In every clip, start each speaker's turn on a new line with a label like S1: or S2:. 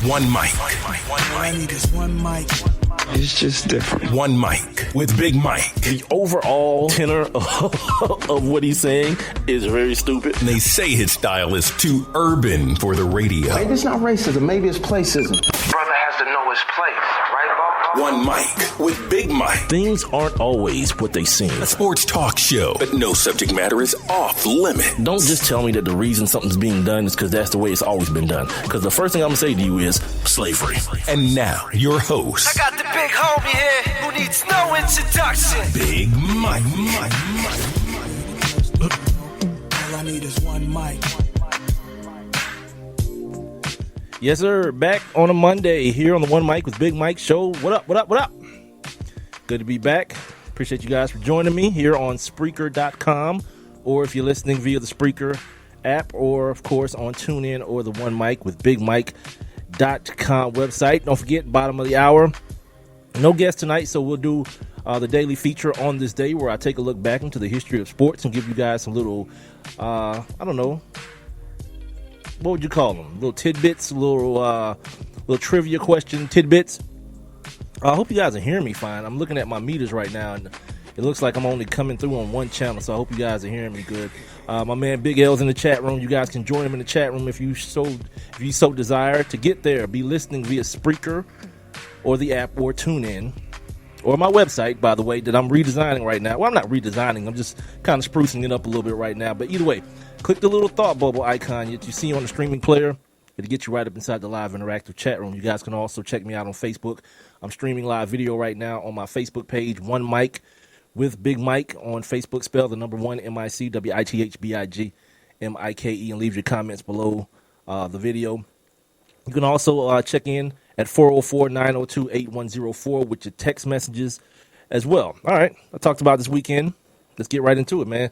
S1: one mic.
S2: All I need is one mic.
S3: It's just different.
S1: One mic with Big Mike.
S4: The overall tenor of what he's saying is very stupid.
S1: And they say his style is too urban for the radio.
S3: Maybe it's not racism. Maybe it's placism.
S5: Brother has to know his place, right, Bob?
S1: One mic with Big Mike.
S4: Things aren't always what they seem.
S1: A sports talk show, but no subject matter is off limit.
S4: Don't just tell me that the reason something's being done is because that's the way it's always been done. Because the first thing I'm going to say to you is slavery.
S1: And now, your host.
S5: I got the big homie here who needs no introduction.
S1: Big Mike.
S2: All I need is one mic.
S4: Yes, sir. Back on a Monday here on the One Mic with Big Mike show. What up? Good to be back. Appreciate you guys for joining me here on Spreaker.com, or if you're listening via the Spreaker app, or of course on TuneIn or the One Mic with Big Mike.com website. Don't forget, bottom of the hour, no guest tonight, so we'll do the daily feature on this day where I take a look back into the history of sports and give you guys some little, I don't know, what would you call them? Little tidbits, little trivia question tidbits. I hope you guys are hearing me fine. I'm looking at my meters right now, and it looks like I'm only coming through on one channel, so I hope you guys are hearing me good. My man Big L's in the chat room. You guys can join him in the chat room if you so desire to get there. Be listening via Spreaker or the app or TuneIn or my website, by the way, that I'm redesigning right now. Well, I'm not redesigning. I'm just kind of sprucing it up a little bit right now. But either way, click the little thought bubble icon that you see on the streaming player. It'll get you right up inside the live interactive chat room. You guys can also check me out on Facebook. I'm streaming live video right now on my Facebook page, One Mic with Big Mike on Facebook. Spell the number 1 MIC WITHBIGMIKE and leave your comments below the video. You can also check in at 404-902-8104 with your text messages as well. All right, I talked about this weekend. Let's get right into it, man.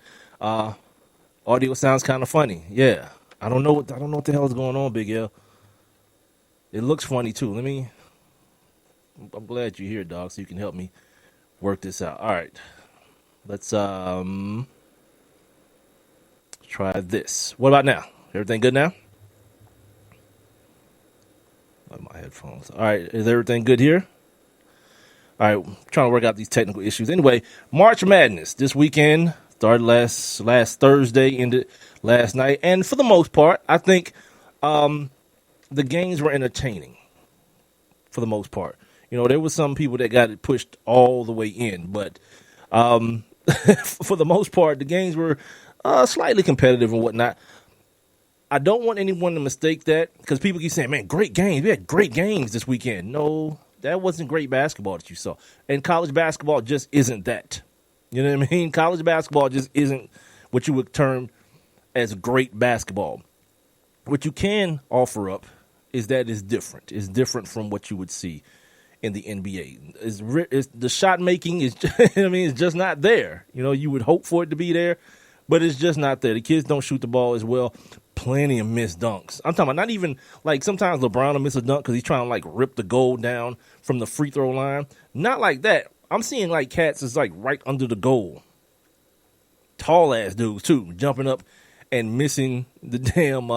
S4: Audio sounds kind of funny. Yeah, I don't know what the hell is going on, Big L. It looks funny too. I'm glad you're here, dog, so you can help me work this out. All right, let's try this. What about now? Everything good now? My headphones. All right, is everything good here? All right, I'm trying to work out these technical issues. Anyway, March Madness this weekend started last Thursday, ended last night, and for the most part, I think the games were entertaining. For the most part, you know, there were some people that got it pushed all the way in, but for the most part, the games were slightly competitive and whatnot. I don't want anyone to mistake that, because people keep saying, man, great games. We had great games this weekend. No, that wasn't great basketball that you saw. And college basketball just isn't that. You know what I mean? College basketball just isn't what you would term as great basketball. What you can offer up is that it's different. It's different from what you would see in the NBA. The shot making is, it's just not there. You know, you would hope for it to be there, but it's just not there. The kids don't shoot the ball as well. Plenty of missed dunks. I'm talking about not even, like, sometimes LeBron will miss a dunk because he's trying to, like, rip the goal down from the free throw line. Not like that. I'm seeing, like, cats is, like, right under the goal. Tall-ass dudes, too, jumping up and missing the damn,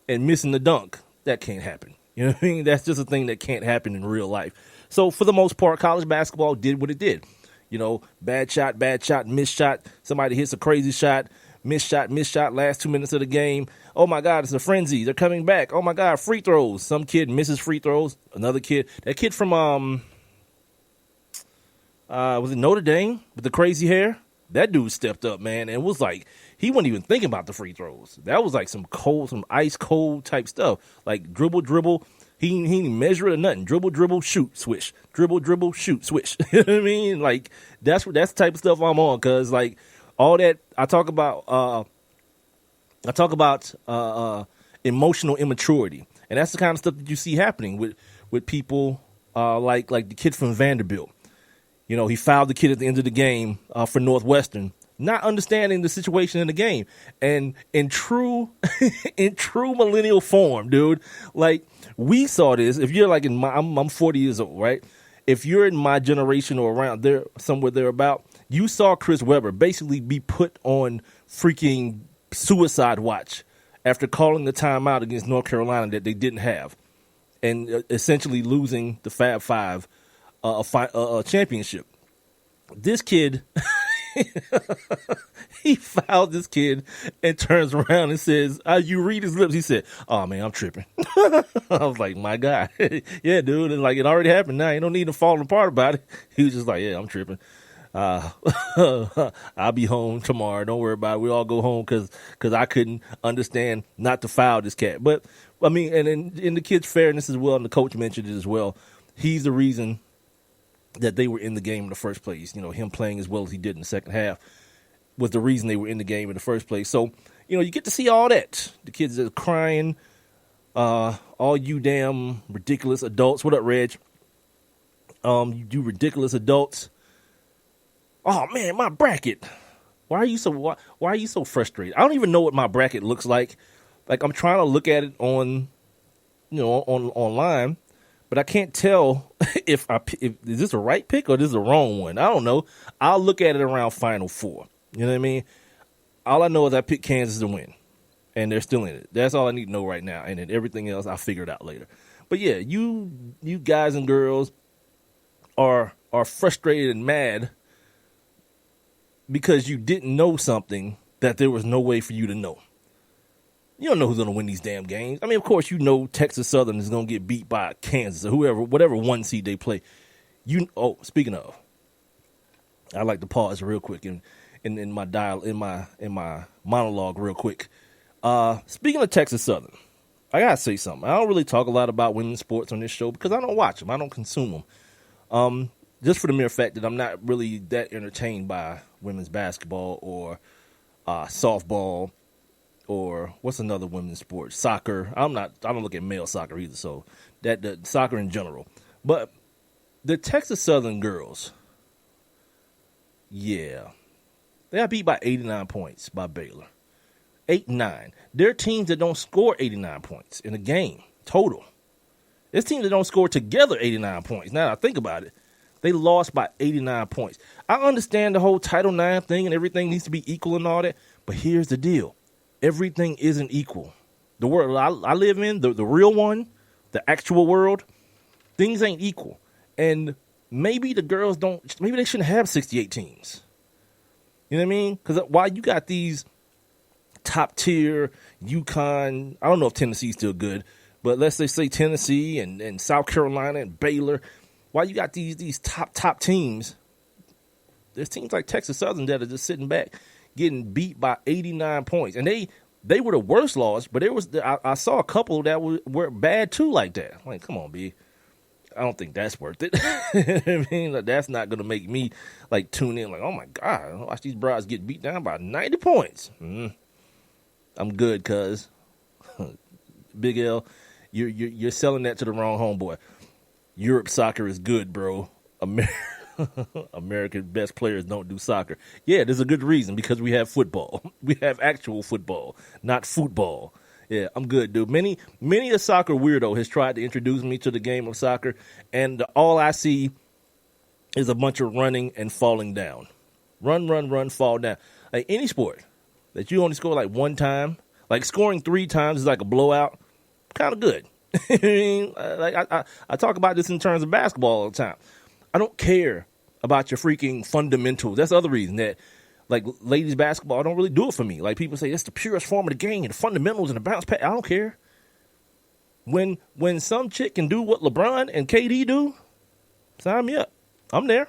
S4: and missing the dunk. That can't happen. You know what I mean? That's just a thing that can't happen in real life. So, for the most part, college basketball did what it did. You know, bad shot, missed shot. Somebody hits a crazy shot. Missed shot, last 2 minutes of the game. Oh, my God, it's a frenzy. They're coming back. Oh, my God, free throws. Some kid misses free throws. Another kid. That kid from, was it Notre Dame with the crazy hair? That dude stepped up, man, and was like, he wasn't even thinking about the free throws. That was like some ice cold type stuff. Like dribble. He didn't measure it or nothing. Dribble, shoot, swish. Dribble, shoot, swish. You know what I mean? Like, that's the type of stuff I'm on, because, like, all that I talk about emotional immaturity, and that's the kind of stuff that you see happening with people like the kid from Vanderbilt. You know, he fouled the kid at the end of the game for Northwestern, not understanding the situation in the game, and in true millennial form, dude. Like, we saw this. If you're like I'm 40 years old, right? If you're in my generation or around there, somewhere thereabout, you saw Chris Webber basically be put on freaking suicide watch after calling the timeout against North Carolina that they didn't have. and essentially losing the Fab Five a championship. This kid, he fouled this kid and turns around and says, you read his lips. He said, "Oh man, I'm tripping." I was like, my God. Yeah, dude. And like, it already happened now. You don't need to fall apart about it. He was just like, yeah, I'm tripping. I'll be home tomorrow. Don't worry about it. We all go home because I couldn't understand not to foul this cat. But I mean, and in the kid's fairness as well, and the coach mentioned it as well, he's the reason that they were in the game in the first place. You know, him playing as well as he did in the second half was the reason they were in the game in the first place. So, you know, you get to see all that. The kids are crying, all you damn ridiculous adults. What up, Reg? You ridiculous adults. Oh man, my bracket. Why are you so frustrated? I don't even know what my bracket looks like. Like, I'm trying to look at it on online, but I can't tell if is this a right pick or this is a wrong one. I don't know. I'll look at it around Final Four. You know what I mean? All I know is I picked Kansas to win, and they're still in it. That's all I need to know right now, and then everything else I'll figure it out later. But yeah, you guys and girls are frustrated and mad because you didn't know something that there was no way for you to know. You don't know who's going to win these damn games. I mean, of course, you know Texas Southern is going to get beat by Kansas or whatever one seed they play. Speaking of, I like to pause real quick in my monologue real quick. Speaking of Texas Southern, I gotta say something. I don't really talk a lot about women's sports on this show because I don't watch them. I don't consume them. Just for the mere fact that I'm not really that entertained by women's basketball or softball or what's another women's sport? Soccer. I don't look at male soccer either, so the soccer in general. But the Texas Southern girls, yeah, they got beat by 89 points by Baylor. 8-9. They're teams that don't score 89 points in a game total. It's teams that don't score together 89 points. Now that I think about it, they lost by 89 points. I understand the whole Title IX thing and everything needs to be equal and all that, but here's the deal. Everything isn't equal. The world I live in, the real one, the actual world, things ain't equal. And maybe the girls maybe they shouldn't have 68 teams. You know what I mean? Because while you got these top tier UConn, I don't know if Tennessee's still good, but let's say Tennessee and South Carolina and Baylor, while you got these top teams, there's teams like Texas Southern that are just sitting back getting beat by 89 points. And they were the worst loss, but I saw a couple that were bad too like that. I'm like, come on, B. I don't think that's worth it. I mean, like, that's not going to make me like tune in like, oh my God, watch these broads get beat down by 90 points. I'm good, cuz. Big L, you're selling that to the wrong homeboy. Europe soccer is good, bro. American best players don't do soccer. Yeah, there's a good reason, because we have football. We have actual football, not football. Yeah, I'm good, dude. Many a soccer weirdo has tried to introduce me to the game of soccer, and all I see is a bunch of running and falling down. Run, fall down. Like any sport that you only score like one time, like scoring 3 times is like a blowout, kind of good. I mean, like I talk about this in terms of basketball all the time. I don't care about your freaking fundamentals. That's the other reason that, like, ladies basketball don't really do it for me. Like, people say it's the purest form of the game, and the fundamentals and the bounce pass. I don't care. When some chick can do what LeBron and KD do, sign me up. I'm there.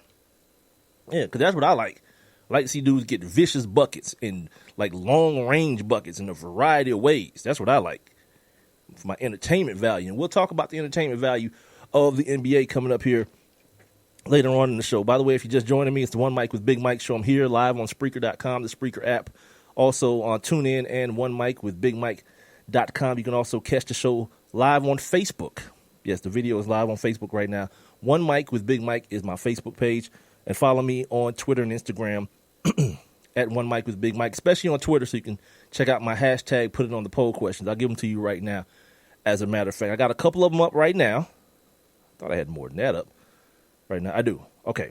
S4: Yeah, because that's what I like. I like to see dudes get vicious buckets and, like, long-range buckets in a variety of ways. That's what I like for my entertainment value. And we'll talk about the entertainment value of the NBA coming up here later on in the show. By the way, if you're just joining me, it's the One Mic with Big Mike show. I'm here live on Spreaker.com, the Spreaker app. Also on TuneIn and One Mic with BigMike.com. You can also catch the show live on Facebook. Yes, the video is live on Facebook right now. One Mic with Big Mike is my Facebook page. And follow me on Twitter and Instagram at One Mic with Big Mike, especially on Twitter, so you can check out my hashtag, put it on the poll questions. I'll give them to you right now, as a matter of fact. I got a couple of them up right now. Thought I had more than that up. Right now, I do. Okay.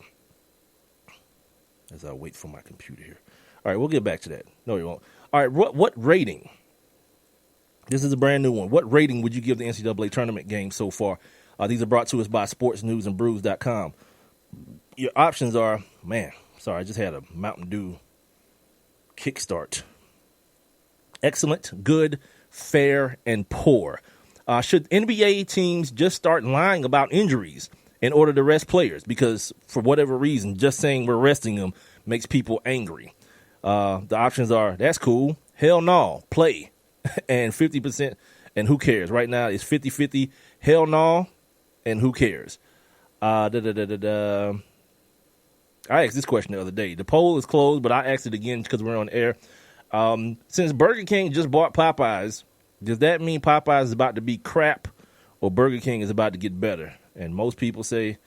S4: As I wait for my computer here. All right, we'll get back to that. No, you won't. All right, what rating This is a brand new one. What rating would you give the NCAA tournament game so far? These are brought to us by sportsnewsandbrews.com. Your options are, I just had a Mountain Dew kickstart. Excellent, good, fair, and poor. Should NBA teams just start lying about injuries in order to rest players? Because for whatever reason, just saying we're resting them makes people angry. The options are, that's cool, hell no, play, and 50%, and who cares? Right now it's 50-50, hell no, and who cares? I asked this question the other day. The poll is closed, but I asked it again because we're on air. Since Burger King just bought Popeyes, does that mean Popeyes is about to be crap or Burger King is about to get better? And most people say,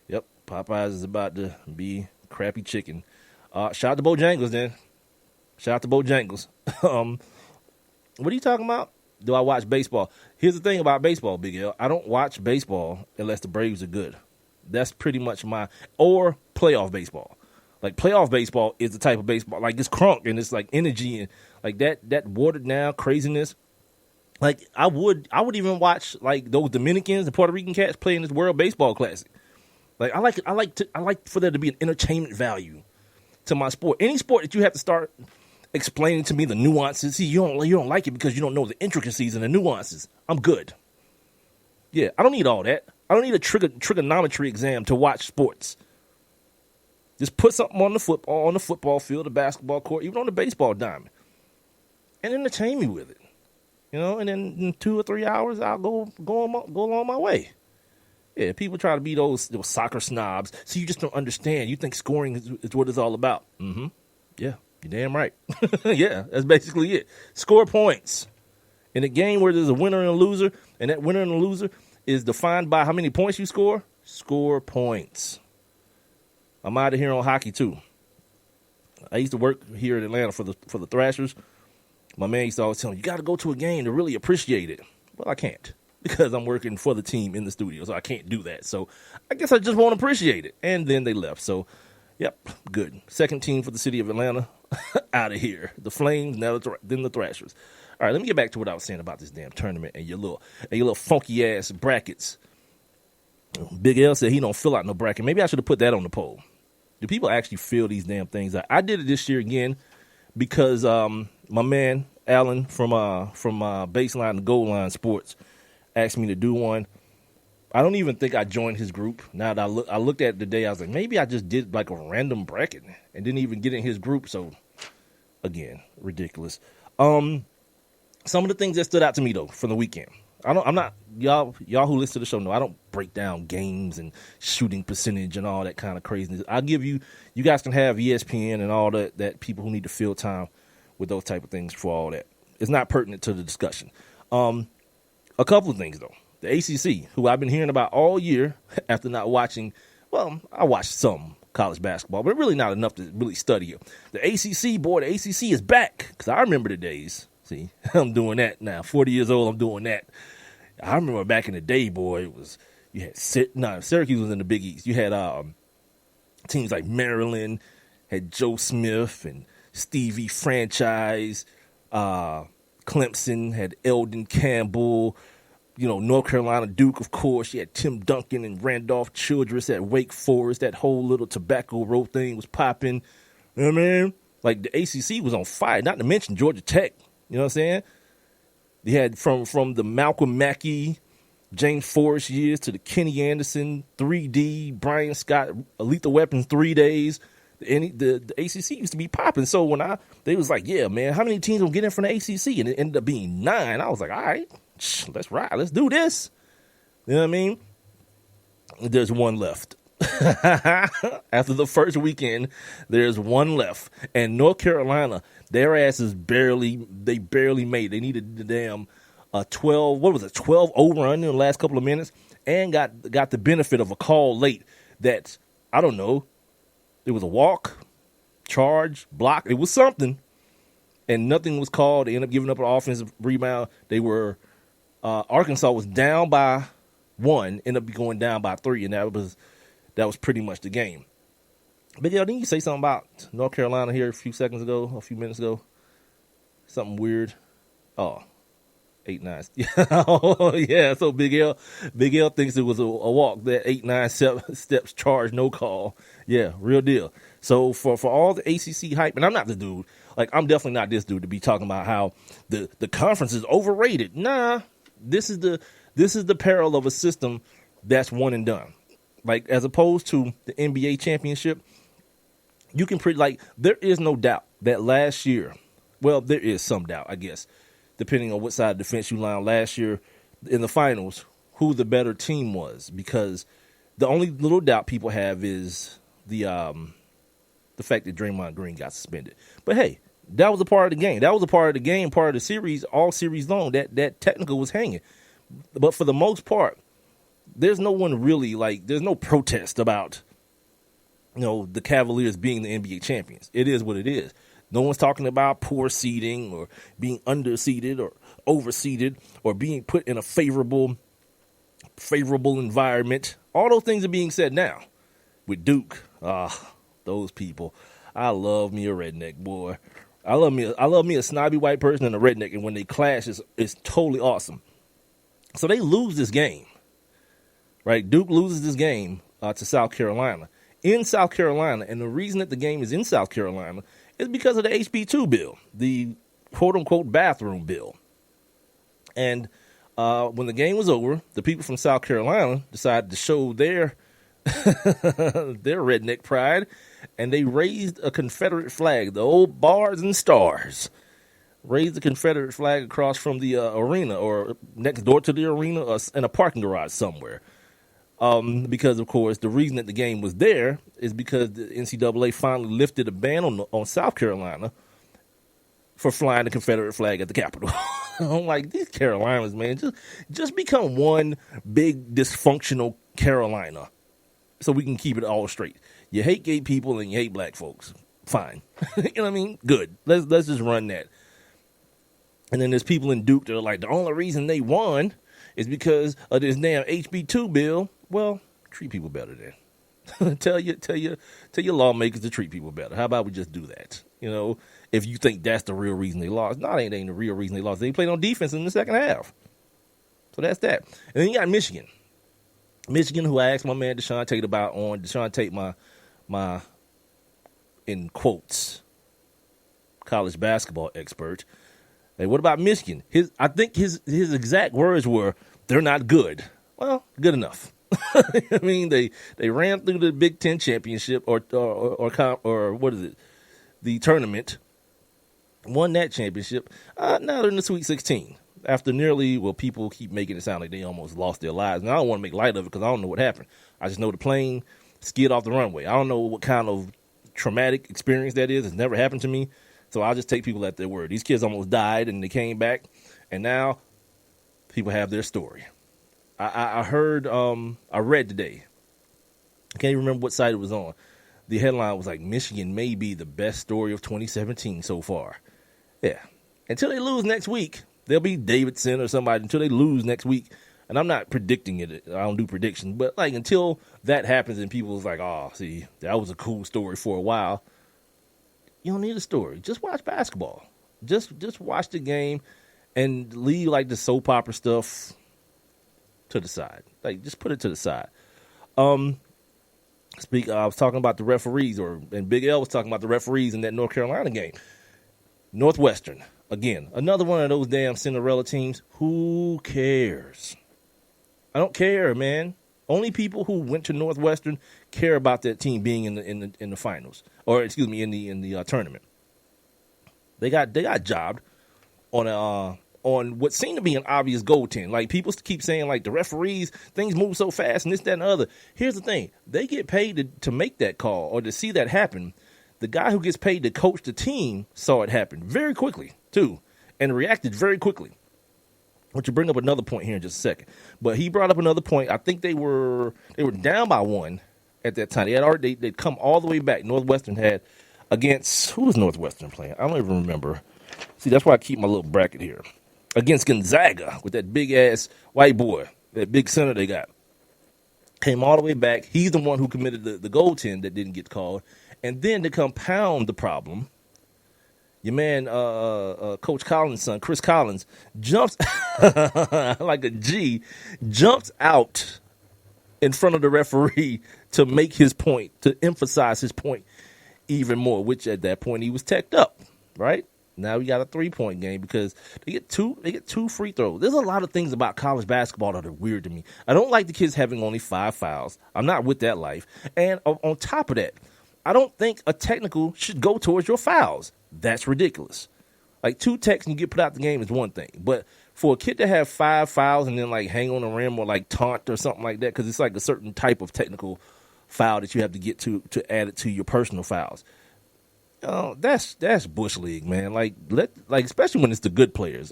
S4: yep, Popeyes is about to be crappy chicken. Shout out to Bojangles then. Shout out to Bojangles. What are you talking about? Do I watch baseball? Here's the thing about baseball, Big L. I don't watch baseball unless the Braves are good. That's pretty much or playoff baseball. Like, playoff baseball is the type of baseball, like, it's crunk and it's like energy and like that watered down craziness. Like, I would even watch like those Dominicans and Puerto Rican cats playing this World Baseball Classic. Like, I like for there to be an entertainment value to my sport. Any sport that you have to start explaining to me the nuances. See, you don't like it because you don't know the intricacies and the nuances. I'm good. Yeah, I don't need all that. I don't need a trigonometry exam to watch sports. Just put something on the football field, the basketball court, even on the baseball diamond, and entertain me with it. You know, and then in 2 or 3 hours, I'll go along my way. Yeah, people try to be those soccer snobs. So you just don't understand. You think scoring is what it's all about. Mm-hmm. Yeah, you're damn right. Yeah, that's basically it. Score points. In a game where there's a winner and a loser, and that winner and a loser is defined by how many points you score, score points. I'm out of here on hockey, too. I used to work here in Atlanta for the Thrashers. My man used to always tell me, you got to go to a game to really appreciate it. Well, I can't because I'm working for the team in the studio, so I can't do that. So I guess I just won't appreciate it. And then they left. So, yep, good. Second team for the city of Atlanta, out of here. The Flames, then the Thrashers. All right, let me get back to what I was saying about this damn tournament and your little funky-ass brackets. Big L said he don't fill out no bracket. Maybe I should have put that on the poll. Do people actually fill these damn things out? I did it this year again because my man Alan from Baseline to Goal Line Sports asked me to do one. I don't even think I joined his group. Now that I looked at it today, I was like, maybe I just did like a random bracket and didn't even get in his group. So again, ridiculous. Some of the things that stood out to me though from the weekend. I'm not y'all who listen to the show know I don't break down games and shooting percentage and all that kind of craziness. I'll give you guys can have ESPN and all that people who need to fill time with those type of things for all that. It's not pertinent to the discussion. A couple of things though. The ACC, who I've been hearing about all year after not watching, well, I watched some college basketball, but really not enough to really study it. The ACC is back because I remember the days. See, I'm doing that now. 40 years old, I'm doing that. I remember back in the day, boy, Syracuse was in the Big East. You had teams like Maryland, had Joe Smith and Stevie Franchise. Clemson had Eldon Campbell. You know, North Carolina Duke, of course. You had Tim Duncan and Randolph Childress at Wake Forest. That whole little Tobacco Road thing was popping. You know what I mean? Like, the ACC was on fire, not to mention Georgia Tech. You know what I'm saying? They had from the Malcolm Mackey, James Forrest years to the Kenny Anderson, 3D, Brian Scott, Lethal Weapons 3 days. The ACC used to be popping. So when they was like, yeah, man, how many teams will get in from the ACC? And it ended up being 9. I was like, all right, let's ride. Let's do this. You know what I mean? There's one left. After the first weekend, there's one left. And North Carolina, their asses barely made. They needed the damn 12-0 run in the last couple of minutes and got the benefit of a call late that, I don't know, it was a walk, charge, block. It was something. And nothing was called. They ended up giving up an offensive rebound. They were Arkansas was down by 1, ended up going down by 3, and that was pretty much the game. But yeah, didn't you say something about North Carolina here a few minutes ago? Something weird. Oh, 8-9. Oh, yeah. So Big L thinks it was a walk. That 8-9 steps charge, no call. Yeah, real deal. So for all the ACC hype, and I'm not the dude. Like, I'm definitely not this dude to be talking about how the conference is overrated. Nah, this is the peril of a system that's one and done. Like, as opposed to the NBA championship, you can there is no doubt that last year, well, there is some doubt, I guess, depending on what side of the fence you lie on last year in the finals, who the better team was. Because the only little doubt people have is the fact that Draymond Green got suspended. But hey, that was a part of the game. That was a part of the game, part of the series, all series long. That technical was hanging. But for the most part, there's no one really, there's no protest about, the Cavaliers being the NBA champions. It is what it is. No one's talking about poor seeding or being underseeded or overseeded or being put in a favorable environment. All those things are being said now. With Duke, those people. I love me a redneck, boy. I love me a snobby white person and a redneck, and when they clash, it's totally awesome. So they lose this game, right? Duke loses this game to South Carolina. In South Carolina, and the reason that the game is in South Carolina is because of the HB2 bill, the quote-unquote bathroom bill. And when the game was over, the people from South Carolina decided to show their redneck pride, and they raised a Confederate flag, the old bars and stars. Raised the Confederate flag across from the arena or next door to the arena or in a parking garage somewhere. Because, of course, the reason that the game was there is because the NCAA finally lifted a ban on South Carolina for flying the Confederate flag at the Capitol. I'm like, these Carolinas, man, just become one big dysfunctional Carolina so we can keep it all straight. You hate gay people and you hate black folks. Fine. You know what I mean? Good. Let's just run that. And then there's people in Duke that are like, the only reason they won is because of this damn HB2 bill. Well, treat people better then. tell your lawmakers to treat people better. How about we just do that? If you think that's the real reason they lost. No, it ain't the real reason they lost. They played on defense in the second half. So that's that. And then you got Michigan. Michigan, who I asked my man Deshaun Tate about on Deshaun Tate, my in quotes, college basketball expert. Hey, what about Michigan? I think his exact words were, they're not good. Well, good enough. I mean, they ran through the Big Ten championship or what is it? The tournament, won that championship. Now they're in the Sweet 16 after people keep making it sound like they almost lost their lives. And I don't want to make light of it because I don't know what happened. I just know the plane skid off the runway. I don't know what kind of traumatic experience that is. It's never happened to me. So I'll just take people at their word. These kids almost died and they came back, and now people have their story. I heard, I read today, I can't even remember what site it was on. The headline was like, Michigan may be the best story of 2017 so far. Yeah. Until they lose next week, they'll be Davidson or somebody until they lose next week. And I'm not predicting it. I don't do predictions. But until that happens and people's like, oh, see, that was a cool story for a while. You don't need a story. Just watch basketball. Just watch the game and leave the soap opera stuff to the side. Just put it to the side. I was talking about the referees, and Big L was talking about the referees in that North Carolina game. Northwestern, again, another one of those damn Cinderella teams. Who cares? I don't care, man. Only people who went to Northwestern care about that team being in the finals, or excuse me, in the tournament. They got jobbed on what seemed to be an obvious goaltend. People keep saying the referees, things move so fast and this, that, and the other. Here's the thing: they get paid to make that call or to see that happen. The guy who gets paid to coach the team saw it happen very quickly too, and reacted very quickly. Which will bring up another point here in just a second. But he brought up another point. I think they were down by one at that time. They'd come all the way back. Northwestern had against, who was Northwestern playing? I don't even remember. See, that's why I keep my little bracket here. Against Gonzaga with that big ass white boy, that big center they got. Came all the way back. He's the one who committed the goaltend that didn't get called. And then to compound the problem, Your man, Coach Collins' son, Chris Collins, jumps like a G, jumps out in front of the referee to make his point, to emphasize his point even more, which at that point he was teched up, right? Now we got a 3-point game because they get two free throws. There's a lot of things about college basketball that are weird to me. I don't like the kids having only 5 fouls. I'm not with that life. And on top of that, I don't think a technical should go towards your fouls. That's ridiculous. Like 2 techs and you get put out the game is one thing, but for a kid to have 5 fouls and then like hang on the rim or like taunt or something like that, because it's like a certain type of technical foul that you have to get to add it to your personal fouls. That's Bush League, man. Like especially when it's the good players.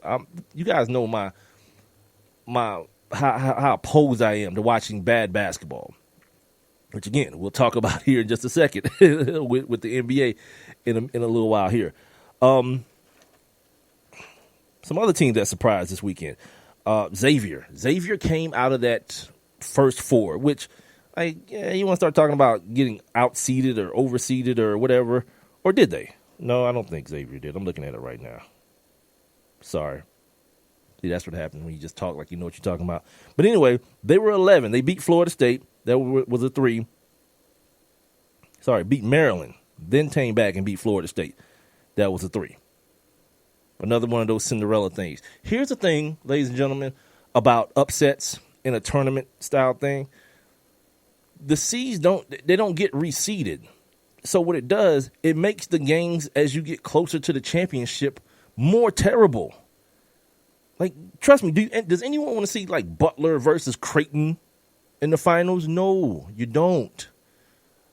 S4: You guys know my how opposed I am to watching bad basketball, which again we'll talk about here in just a second with the NBA in a little while here. Some other teams that surprised this weekend. Xavier came out of that first 4, which you want to start talking about getting outseeded or overseeded or whatever, or did they? No, I don't think Xavier did. I'm looking at it right now. Sorry. See, that's what happens when you just talk like you know what you're talking about. But anyway, they were 11. They beat Florida State. That was a 3. Sorry, beat Maryland. Then came back and beat Florida State. That was a 3. Another one of those Cinderella things. Here's the thing, ladies and gentlemen, about upsets in a tournament style thing. The seeds don't get reseeded. So what it does, it makes the games as you get closer to the championship more terrible. Like, trust me, does anyone want to see like Butler versus Creighton in the finals? No, you don't.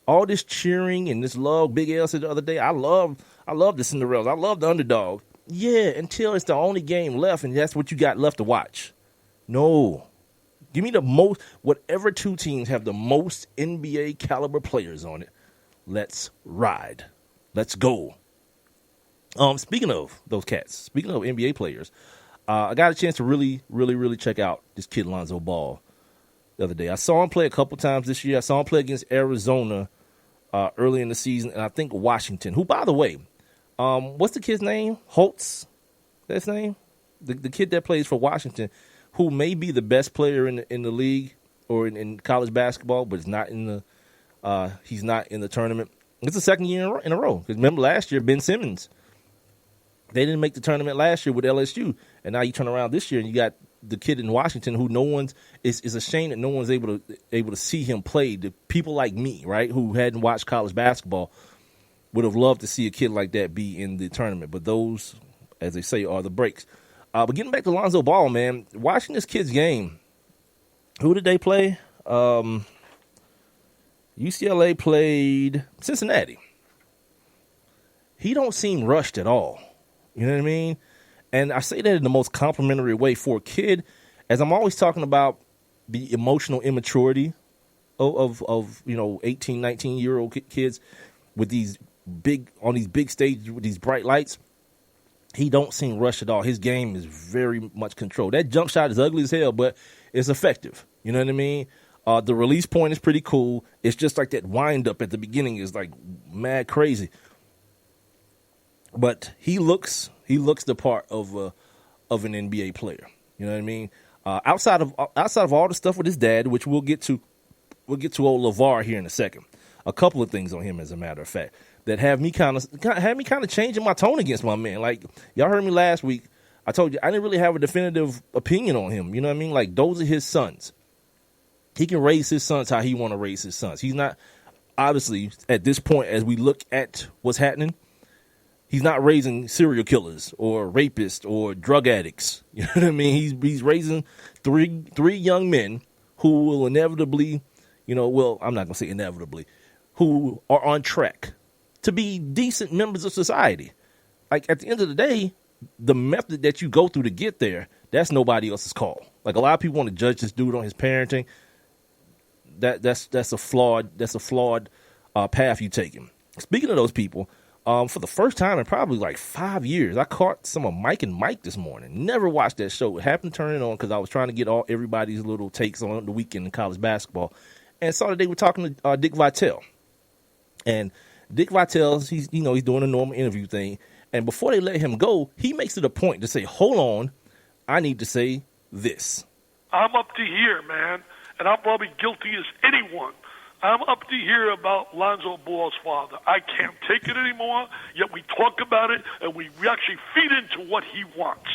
S4: All this cheering and this love, Big L said the other day, I love the Cinderellas. I love the underdog. Yeah, until it's the only game left and that's what you got left to watch. No. Give me the most, whatever 2 teams have the most NBA caliber players on it. Let's ride. Let's go. Speaking of those cats, speaking of NBA players, I got a chance to really, really, really check out this kid Lonzo Ball the other day. I saw him play a couple times this year. I saw him play against Arizona early in the season, and I think Washington, who, by the way, what's the kid's name? Holtz? That's his name? The kid that plays for Washington, who may be the best player in the league or in college basketball, but is not in the he's not in the tournament. It's the second year in a row. Because remember last year, Ben Simmons, they didn't make the tournament last year with LSU, and now you turn around this year and you got the kid in Washington who no one's is a shame that no one's able to see him play. The people like me, right, who hadn't watched college basketball, would have loved to see a kid like that be in the tournament. But those, as they say, are the breaks. But getting back to Lonzo Ball, man, watching this kid's game, who did they play? UCLA played Cincinnati. He don't seem rushed at all. You know what I mean? And I say that in the most complimentary way for a kid, as I'm always talking about the emotional immaturity of 18, 19-year-old kids with these on these big stages with these bright lights. He don't seem rushed at all. His game is very much controlled. That jump shot is ugly as hell, but it's effective. You know what I mean? The release point is pretty cool. It's just like that wind up at the beginning is like mad crazy. But he looks the part of an NBA player. You know what I mean? Outside of all the stuff with his dad, which we'll get to old LeVar here in a second. A couple of things on him, as a matter of fact, that had me kind of changing my tone against my man. Like, y'all heard me last week. I told you I didn't really have a definitive opinion on him. You know what I mean? Like, those are his sons. He can raise his sons how he want to raise his sons. He's not, obviously, at this point, as we look at what's happening, he's not raising serial killers or rapists or drug addicts. You know what I mean? He's raising three young men who will inevitably, I'm not going to say inevitably, who are on track to be decent members of society. Like, at the end of the day, the method that you go through to get there, that's nobody else's call. Like, a lot of people want to judge this dude on his parenting. That's a flawed path you taking. Speaking of those people, for the first time in probably like 5 years, I caught some of Mike and Mike this morning. Never watched that show. It happened to turn it on because I was trying to get everybody's little takes on the weekend in college basketball, and saw that they were talking to Dick Vitale. And Dick Vitale, he's doing a normal interview thing, And before they let him go, he makes it a point to say, hold on, I need to say this.
S6: I'm up to here, man, and I'm probably guilty as anyone. I'm up to here about Lonzo Ball's father. I can't take it anymore, yet we talk about it, and we actually feed into what he wants.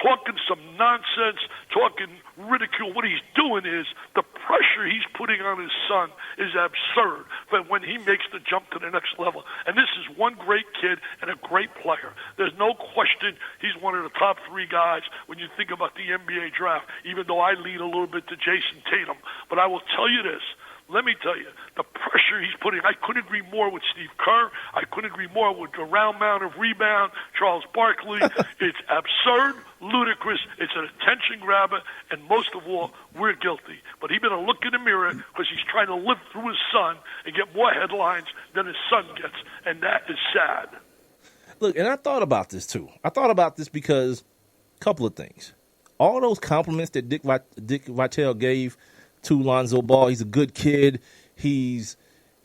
S6: Talking some nonsense, talking ridicule. What he's doing is the pressure he's putting on his son is absurd but when he makes the jump to the next level. And this is one great kid and a great player. There's no question he's one of the top 3 guys when you think about the NBA draft, even though I lean a little bit to Jason Tatum. But I will tell you this. Let me tell you, the pressure he's putting, I couldn't agree more with Steve Kerr. I couldn't agree more with the round mound of rebound, Charles Barkley. It's absurd, ludicrous. It's an attention grabber, and most of all, we're guilty. But he better look in the mirror because he's trying to live through his son and get more headlines than his son gets, and that is sad.
S4: Look, and I thought about this, too. I thought about this because a couple of things. All those compliments that Dick Vitale gave to Lonzo Ball. He's a good kid. He's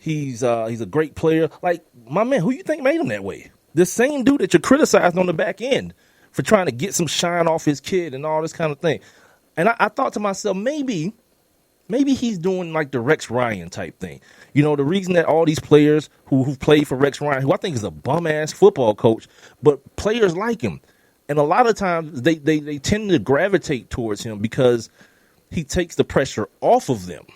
S4: a great player. Like, my man, who you think made him that way? The same dude that you criticized on the back end for trying to get some shine off his kid and all this kind of thing. And I thought to myself, maybe he's doing like the Rex Ryan type thing. You know, the reason that all these players who played for Rex Ryan, who I think is a bum-ass football coach, but players like him. And a lot of times they tend to gravitate towards him because he takes the pressure off of them.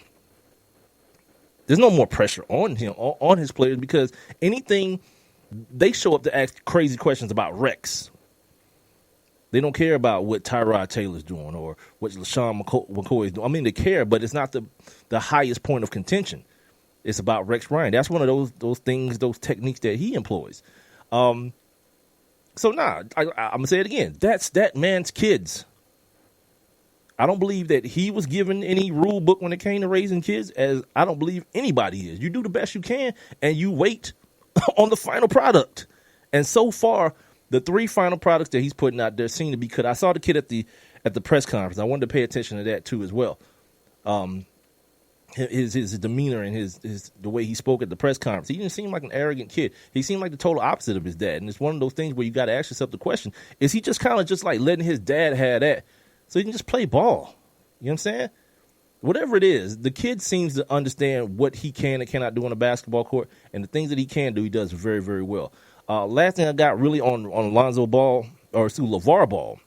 S4: There's no more pressure on him, on his players, because anything, they show up to ask crazy questions about Rex. They don't care about what Tyrod Taylor's doing or what LaShawn McCoy is doing. I mean, they care, but it's not the highest point of contention. It's about Rex Ryan. That's one of those things, those techniques that he employs. I'm going to say it again. That's that man's kids. I don't believe that he was given any rule book when it came to raising kids, as I don't believe anybody is. You do the best you can, and you wait on the final product. And so far, the 3 final products that he's putting out there seem to be good. I saw the kid at the press conference. I wanted to pay attention to that too as well. His demeanor and the way he spoke at the press conference. He didn't seem like an arrogant kid. He seemed like the total opposite of his dad. And it's one of those things where you got to ask yourself the question: is he just kind of just like letting his dad have that, so he can just play ball? You know what I'm saying? Whatever it is, the kid seems to understand what he can and cannot do on a basketball court, and the things that he can do, he does very, very well. Last thing I got really on Lonzo Ball, or LeVar Ball.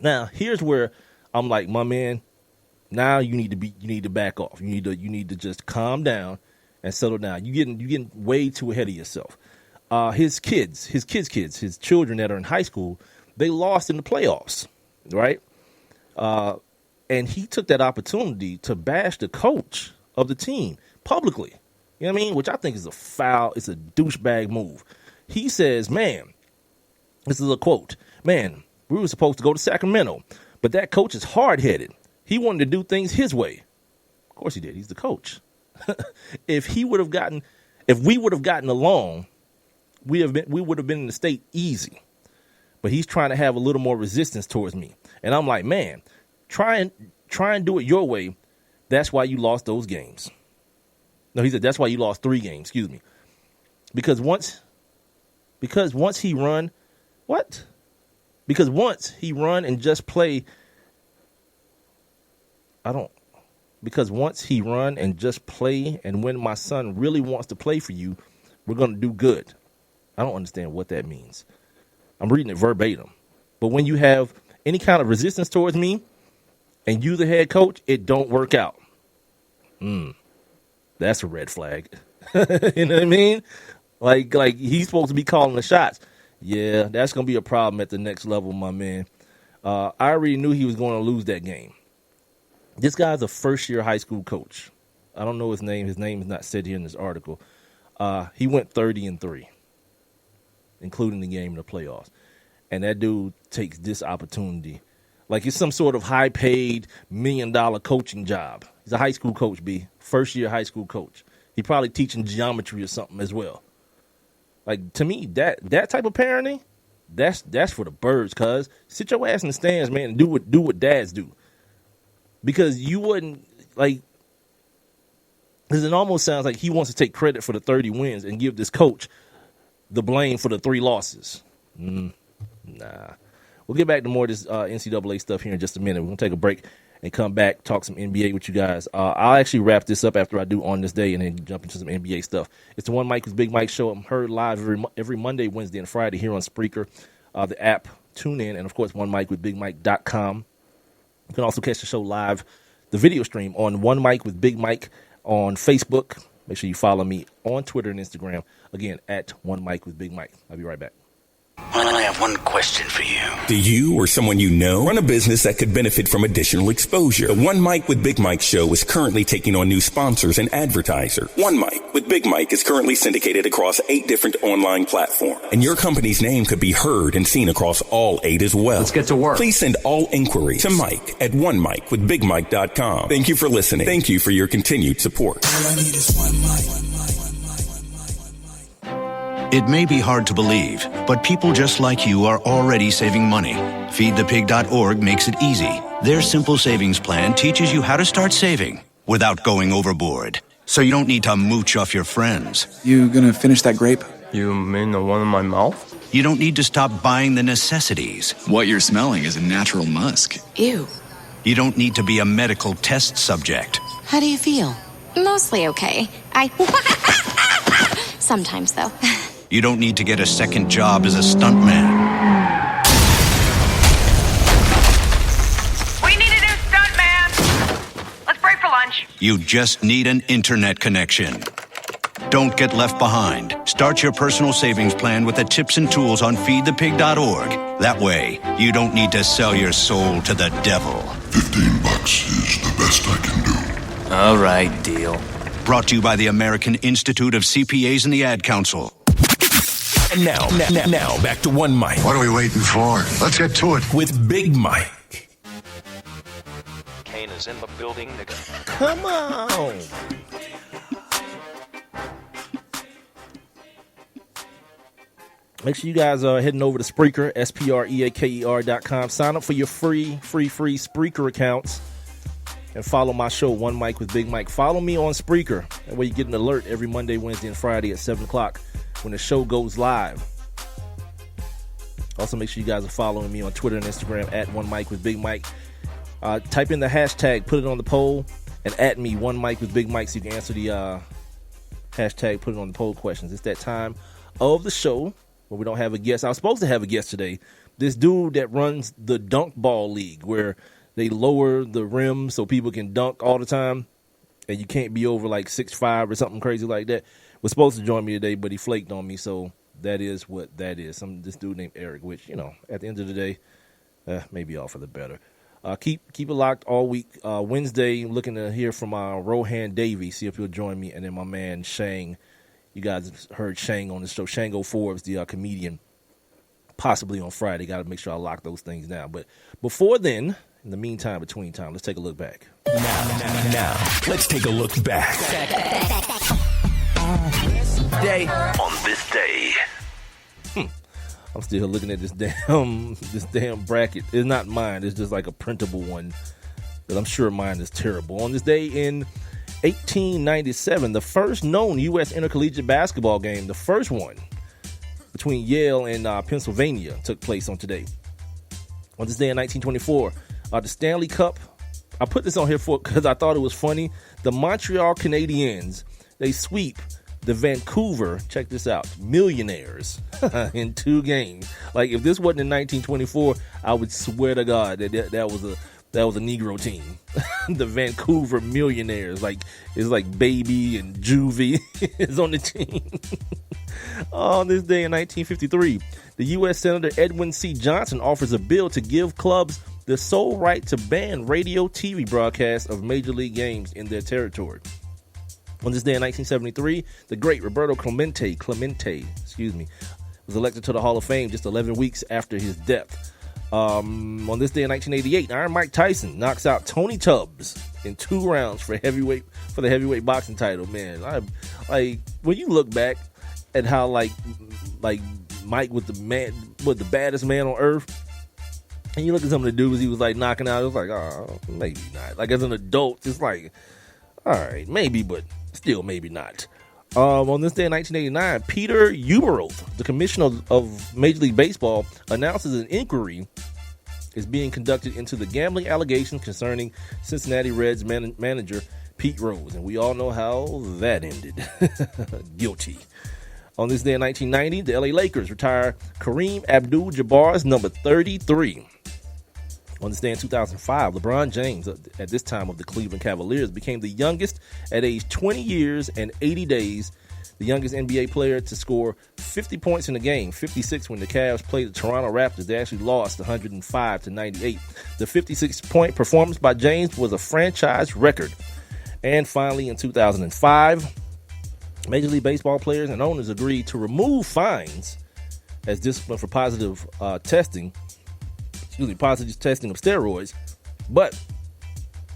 S4: Now, here's where I'm like, my man, now you need to back off. You need to just calm down and settle down. You're getting way too ahead of yourself. His children that are in high school, they lost in the playoffs, right? And he took that opportunity to bash the coach of the team publicly. You know what I mean? Which I think is a foul. It's a douchebag move. He says, man, this is a quote, man, we were supposed to go to Sacramento, but that coach is hard-headed. He wanted to do things his way. Of course he did. He's the coach. If we would have gotten along, we would have been in the state easy. But he's trying to have a little more resistance towards me. And I'm like, man, try and do it your way. That's why you lost those games. No, he said that's why you lost 3 games, excuse me. Because once he run and just play, because once he run and just play, and when my son really wants to play for you, we're going to do good. I don't understand what that means. I'm reading it verbatim. But when you have any kind of resistance towards me and you the head coach, it don't work out. That's a red flag. You know what I mean? Like he's supposed to be calling the shots. Yeah, that's going to be a problem at the next level, my man. I already knew he was going to lose that game. This guy's a first-year high school coach. I don't know his name. His name is not said here in this article. He went 30-3, including the game in the playoffs. And that dude takes this opportunity like it's some sort of high-paid $1 million coaching job. He's a high school coach, B. First-year high school coach. He probably teaching geometry or something as well. Like, to me, that type of parenting, that's for the birds, cuz. Sit your ass in the stands, man, and do what dads do. Because you wouldn't, like, because it almost sounds like he wants to take credit for the 30 wins and give this coach the blame for the 3 losses. Nah. We'll get back to more of this NCAA stuff here in just a minute. We're going to take a break and come back, talk some NBA with you guys. I'll actually wrap this up after I do On This Day and then jump into some NBA stuff. It's the One Mike with Big Mike show. I'm heard live every Monday, Wednesday, and Friday here on Spreaker, the app, TuneIn, and, of course, OneMikeWithBigMike.com. You can also catch the show live, the video stream, on One Mike with Big Mike on Facebook. Make sure you follow me on Twitter and Instagram. Again, at One Mike with Big Mike. I'll be right back.
S5: I have one question for you.
S1: Do you or someone you know run a business that could benefit from additional exposure? The One Mike with Big Mike show is currently taking on new sponsors and advertisers. One Mike with Big Mike is currently syndicated across 8 different online platforms, and your company's name could be heard and seen across all 8 as well.
S7: Let's get to work.
S1: Please send all inquiries to Mike at OneMikeWithBigMike.com. Thank you for listening. Thank you for your continued support.
S2: All I need is one mic.
S8: It may be hard to believe, but people just like you are already saving money. FeedThePig.org makes it easy. Their simple savings plan teaches you how to start saving without going overboard. So you don't need to mooch off your friends.
S9: You gonna finish that grape?
S7: You mean the one in my mouth?
S8: You don't need to stop buying the necessities.
S9: What you're smelling is a natural musk.
S10: Ew.
S8: You don't need to be a medical test subject.
S10: How do you feel? Mostly okay. Sometimes, though.
S8: You don't need to get a second job as a stuntman.
S11: We need a new stuntman. Let's break for lunch.
S8: You just need an internet connection. Don't get left behind. Start your personal savings plan with the tips and tools on feedthepig.org. That way, you don't need to sell your soul to the devil.
S12: $15 is the best I can do.
S7: All right, deal.
S8: Brought to you by the American Institute of CPAs and the Ad Council.
S1: And now, back to One Mike.
S12: What are we waiting for? Let's get to it.
S1: With Big Mike.
S5: Kane is in the building, nigga.
S4: Come on. Make sure you guys are heading over to Spreaker, SPREAKER.com. Sign up for your free Spreaker accounts and follow my show, One Mike with Big Mike. Follow me on Spreaker. That way you get an alert every Monday, Wednesday, and Friday at 7 o'clock when the show goes live. Also, make sure you guys are following me on Twitter and Instagram at One Mike with Big Mike. Type in the hashtag, put it on the poll, and at me, One Mike with Big Mike, so you can answer the hashtag, put it on the poll questions. It's that time of the show where we don't have a guest. I was supposed to have a guest today. This dude that runs the dunk ball league, where they lower the rim so people can dunk all the time, and you can't be over like 6'5" or something crazy like that, was supposed to join me today, but he flaked on me, so that is what that is. This dude named Eric, which, you know, at the end of the day, maybe all for the better. Keep it locked all week. Wednesday, looking to hear from Rohan Davey, see if he'll join me, and then my man Shang. You guys heard Shang on the show. Shango Forbes, the comedian, possibly on Friday. Got to make sure I lock those things down. But before then, in the meantime, between time, let's take a look back.
S1: Now, let's take a look back. On this day.
S4: I'm still looking at this damn bracket. It's not mine. It's just like a printable one. But I'm sure mine is terrible. On this day in 1897, the first known U.S. intercollegiate basketball game, the first one between Yale and Pennsylvania, took place on today. On this day in 1924, the Stanley Cup. I put this on here because I thought it was funny. The Montreal Canadiens, they sweep the Vancouver, check this out, Millionaires in 2 games. Like, if this wasn't in 1924, I would swear to God that was a Negro team. The Vancouver Millionaires. Like, it's like Baby and Juvie is on the team. On this day in 1953, the U.S. Senator Edwin C. Johnson offers a bill to give clubs the sole right to ban radio TV broadcasts of Major League games in their territory. On this day in 1973, the great Roberto Clemente, was elected to the Hall of Fame just 11 weeks after his death. On this day in 1988, Iron Mike Tyson knocks out Tony Tubbs in 2 rounds for the heavyweight boxing title. Man, when you look back at how like Mike was the baddest man on earth, and you look at some of the dudes he was like knocking out, it was like, oh, maybe not. Like, as an adult, it's like, all right, maybe, but still maybe not. On this day in 1989, Peter Ueberroth, the commissioner of Major League Baseball, announces an inquiry is being conducted into the gambling allegations concerning Cincinnati Reds manager Pete Rose. And we all know how that ended. Guilty. On this day in 1990, the LA Lakers retire Kareem Abdul-Jabbar's number 33. On this day in 2005, LeBron James, at this time of the Cleveland Cavaliers, became the youngest at age 20 years and 80 days, the youngest NBA player to score 50 points in a game, 56 when the Cavs played the Toronto Raptors. They actually lost 105-98. The 56-point performance by James was a franchise record. And finally, in 2005, Major League Baseball players and owners agreed to remove fines as discipline for positive testing of steroids, but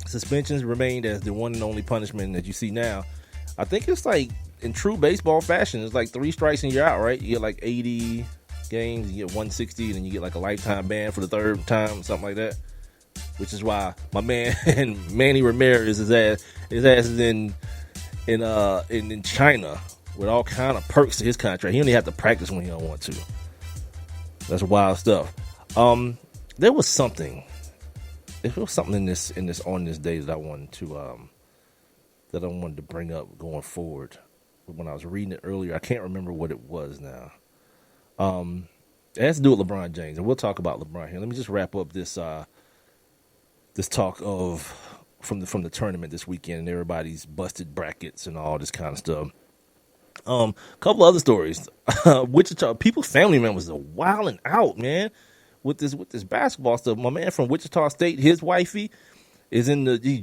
S4: suspensions remained as the one and only punishment that you see now. I think it's like, in true baseball fashion, it's like 3 strikes and you're out, right? You get like 80 games, you get 160, and then you get like a lifetime ban for the third time, something like that. Which is why my man Manny Ramirez, his ass is in China with all kind of perks to his contract. He only have to practice when he don't want to. That's wild stuff. There was something in this on this day that I wanted to bring up going forward. When I was reading it earlier, I can't remember what it was now. It has to do with LeBron James, and we'll talk about LeBron here. Let me just wrap up this talk of from the tournament this weekend and everybody's busted brackets and all this kind of stuff. Couple other stories. Wichita, people's family members are wilding out, man, with this basketball stuff. My man from Wichita State, his wifey is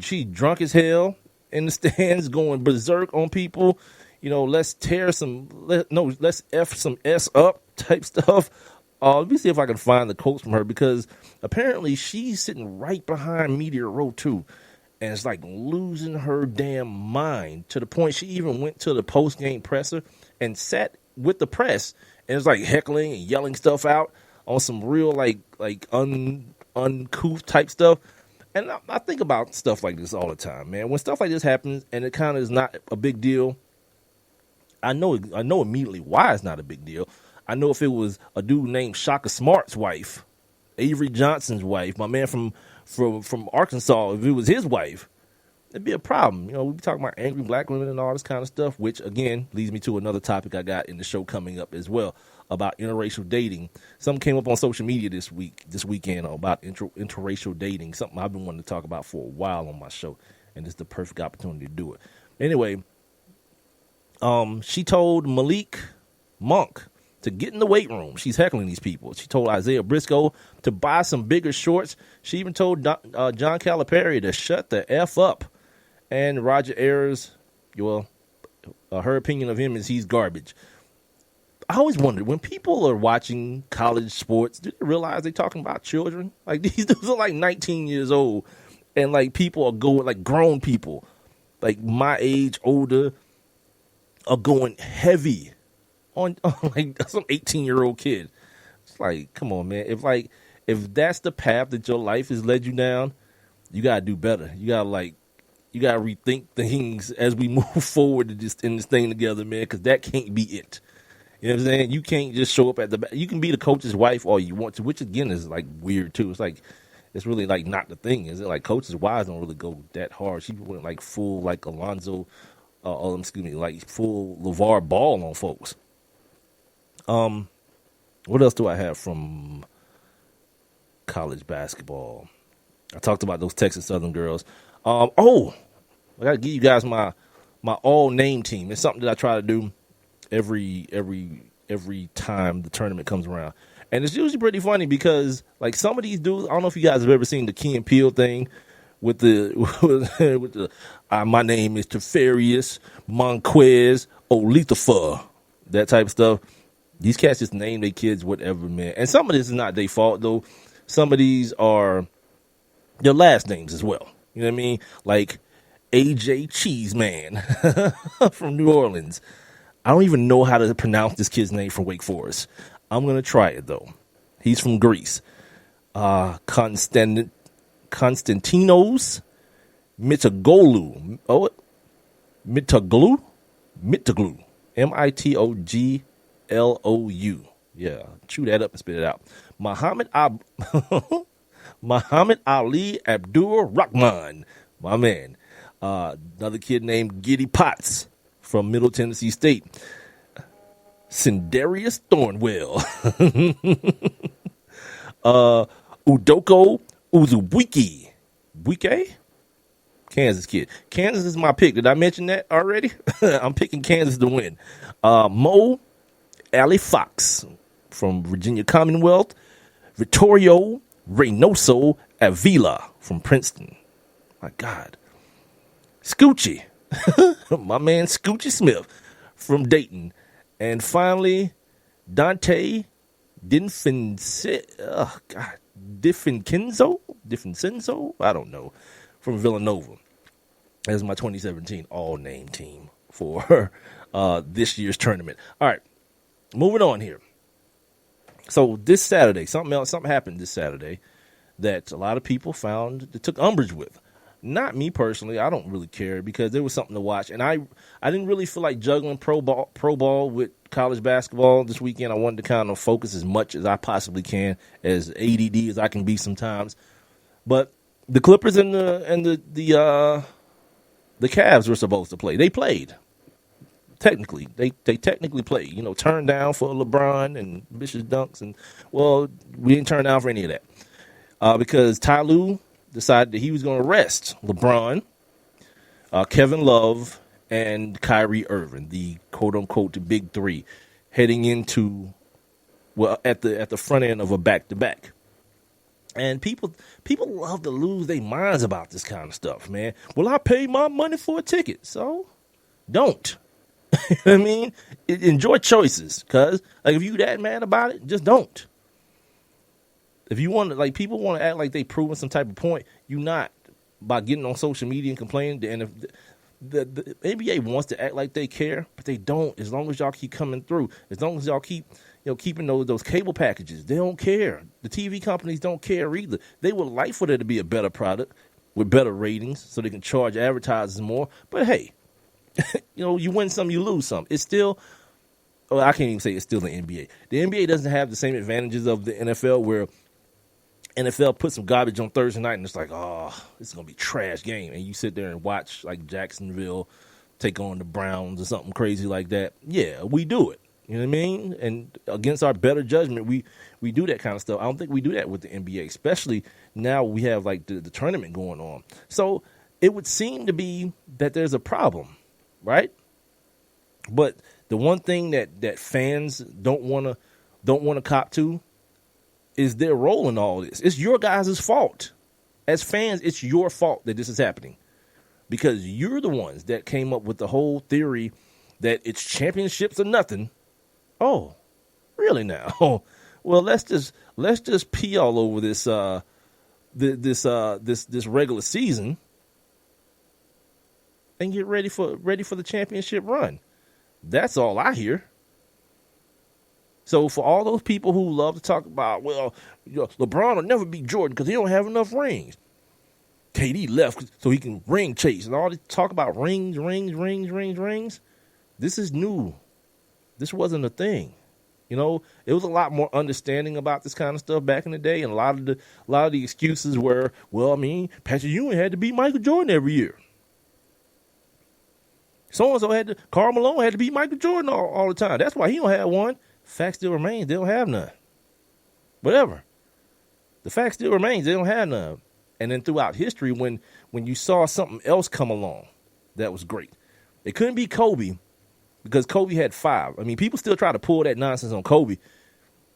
S4: she drunk as hell in the stands, going berserk on people. You know, let's F some S up type stuff. Let me see if I can find the quotes from her, because apparently she's sitting right behind Media Row 2 and it's like losing her damn mind, to the point she even went to the post-game presser and sat with the press and was like heckling and yelling stuff out on some real like uncouth type stuff. And I think about stuff like this all the time, man. When stuff like this happens and it kind of is not a big deal, I know immediately why it's not a big deal. I know if it was a dude named Shaka Smart's wife, Avery Johnson's wife, my man from Arkansas, if it was his wife, it'd be a problem. You know, we'd be talking about angry black women and all this kind of stuff, which, again, leads me to another topic I got in the show coming up as well, about interracial dating. Something came up on social media this weekend about interracial dating, something I've been wanting to talk about for a while on my show, and it's the perfect opportunity to do it. Anyway, she told Malik Monk to get in the weight room. She's heckling these people. She told Isaiah Briscoe to buy some bigger shorts. She even told John Calipari to shut the F up. And Roger Ayers, her opinion of him is he's garbage. I always wondered, when people are watching college sports, do they realize they're talking about children? Like, these dudes are like 19 years old, and like people are going, like grown people, like my age, older, are going heavy on like some 18-year-old kid. It's like, come on, man. If that's the path that your life has led you down, you gotta do better. You gotta rethink things as we move forward in this thing together, man, because that can't be it. You know what I'm saying? You can't just show up at the back. You can be the coach's wife all you want to, which again is like weird too. It's like, it's really like not the thing, is it? Like, coaches' wives don't really go that hard. She went like full like Alonzo, like full LeVar Ball on folks. What else do I have from college basketball? I talked about those Texas Southern girls. I gotta give you guys my all name team. It's something that I try to do every time the tournament comes around, and it's usually pretty funny because like some of these dudes, I don't know if you guys have ever seen the Key and Peele thing with the my name is Teferius Monquez Olithafa, that type of stuff. These cats just name their kids whatever, man. And some of this is not their fault, though. Some of these are their last names as well. You know what I mean? Like AJ Cheeseman from New Orleans. I don't even know how to pronounce this kid's name from Wake Forest. I'm going to try it, though. He's from Greece. Konstantinos Mitaglu. Mitaglu. Mitoglow. Yeah, chew that up and spit it out. Muhammad Ali Abdul Rahman, my man. Another kid named Giddy Potts from Middle Tennessee State. Cindarius Thornwell. Udoko Uzubuike. Buike? Kansas kid. Kansas is my pick. Did I mention that already? I'm picking Kansas to win. Mo Ali Fox from Virginia Commonwealth. Vittorio Reynoso Avila from Princeton. My God. Scoochie. My man Scoochie Smith from Dayton. And finally, Dante Diffencenzo? I don't know. From Villanova. That's my 2017 all-name team for this year's tournament. All right, moving on here. So this Saturday, something happened this Saturday that a lot of people took umbrage with. Not me personally. I don't really care because there was something to watch, and I didn't really feel like juggling pro ball with college basketball this weekend. I wanted to kind of focus as much as I possibly can, as ADD as I can be sometimes. But the Clippers and the Cavs were supposed to play. They played. Technically, they technically played. You know, turned down for LeBron and vicious dunks, and well, we didn't turn down for any of that because Ty Lue decided that he was going to rest LeBron, Kevin Love, and Kyrie Irving, the quote-unquote the big three, heading into, well, at the front end of a back-to-back. And people love to lose their minds about this kind of stuff, man. Well, I paid my money for a ticket, so don't. I mean, enjoy choices, because like, if you that mad about it, just don't. If you want to, like, people want to act like they proving some type of point, you not by getting on social media and complaining. And if the NBA wants to act like they care, but they don't. As long as y'all keep coming through, as long as y'all keep keeping those cable packages, they don't care. The TV companies don't care either. They would like for there to be a better product with better ratings, so they can charge advertisers more. But hey, you win some, you lose some. It's still. Well, I can't even say it's still the NBA. The NBA doesn't have the same advantages of the NFL, where NFL put some garbage on Thursday night and it's like, oh, this is going to be a trash game. And you sit there and watch like Jacksonville take on the Browns or something crazy like that. Yeah, we do it. You know what I mean? And against our better judgment, we do that kind of stuff. I don't think we do that with the NBA, especially now we have like the tournament going on. So it would seem to be that there's a problem, right? But the one thing that fans don't want to cop to is their role in all this. It's your guys' fault. As fans, it's your fault that this is happening, because you're the ones that came up with the whole theory that it's championships or nothing. Oh, really now? Well, let's just pee all over this this regular season and get ready for the championship run. That's all I hear. So for all those people who love to talk about, well, LeBron will never beat Jordan because he don't have enough rings. KD left so he can ring chase, and all this talk about rings. This is new. This wasn't a thing. It was a lot more understanding about this kind of stuff back in the day, and a lot of the excuses were, well, I mean, Patrick Ewing had to beat Michael Jordan every year. So-and-so Karl Malone had to beat Michael Jordan all the time. That's why he don't have one. Fact still remains, they don't have none. Whatever. The fact still remains, they don't have none. And then throughout history, when you saw something else come along that was great, it couldn't be Kobe, because Kobe had 5. I mean, people still try to pull that nonsense on Kobe,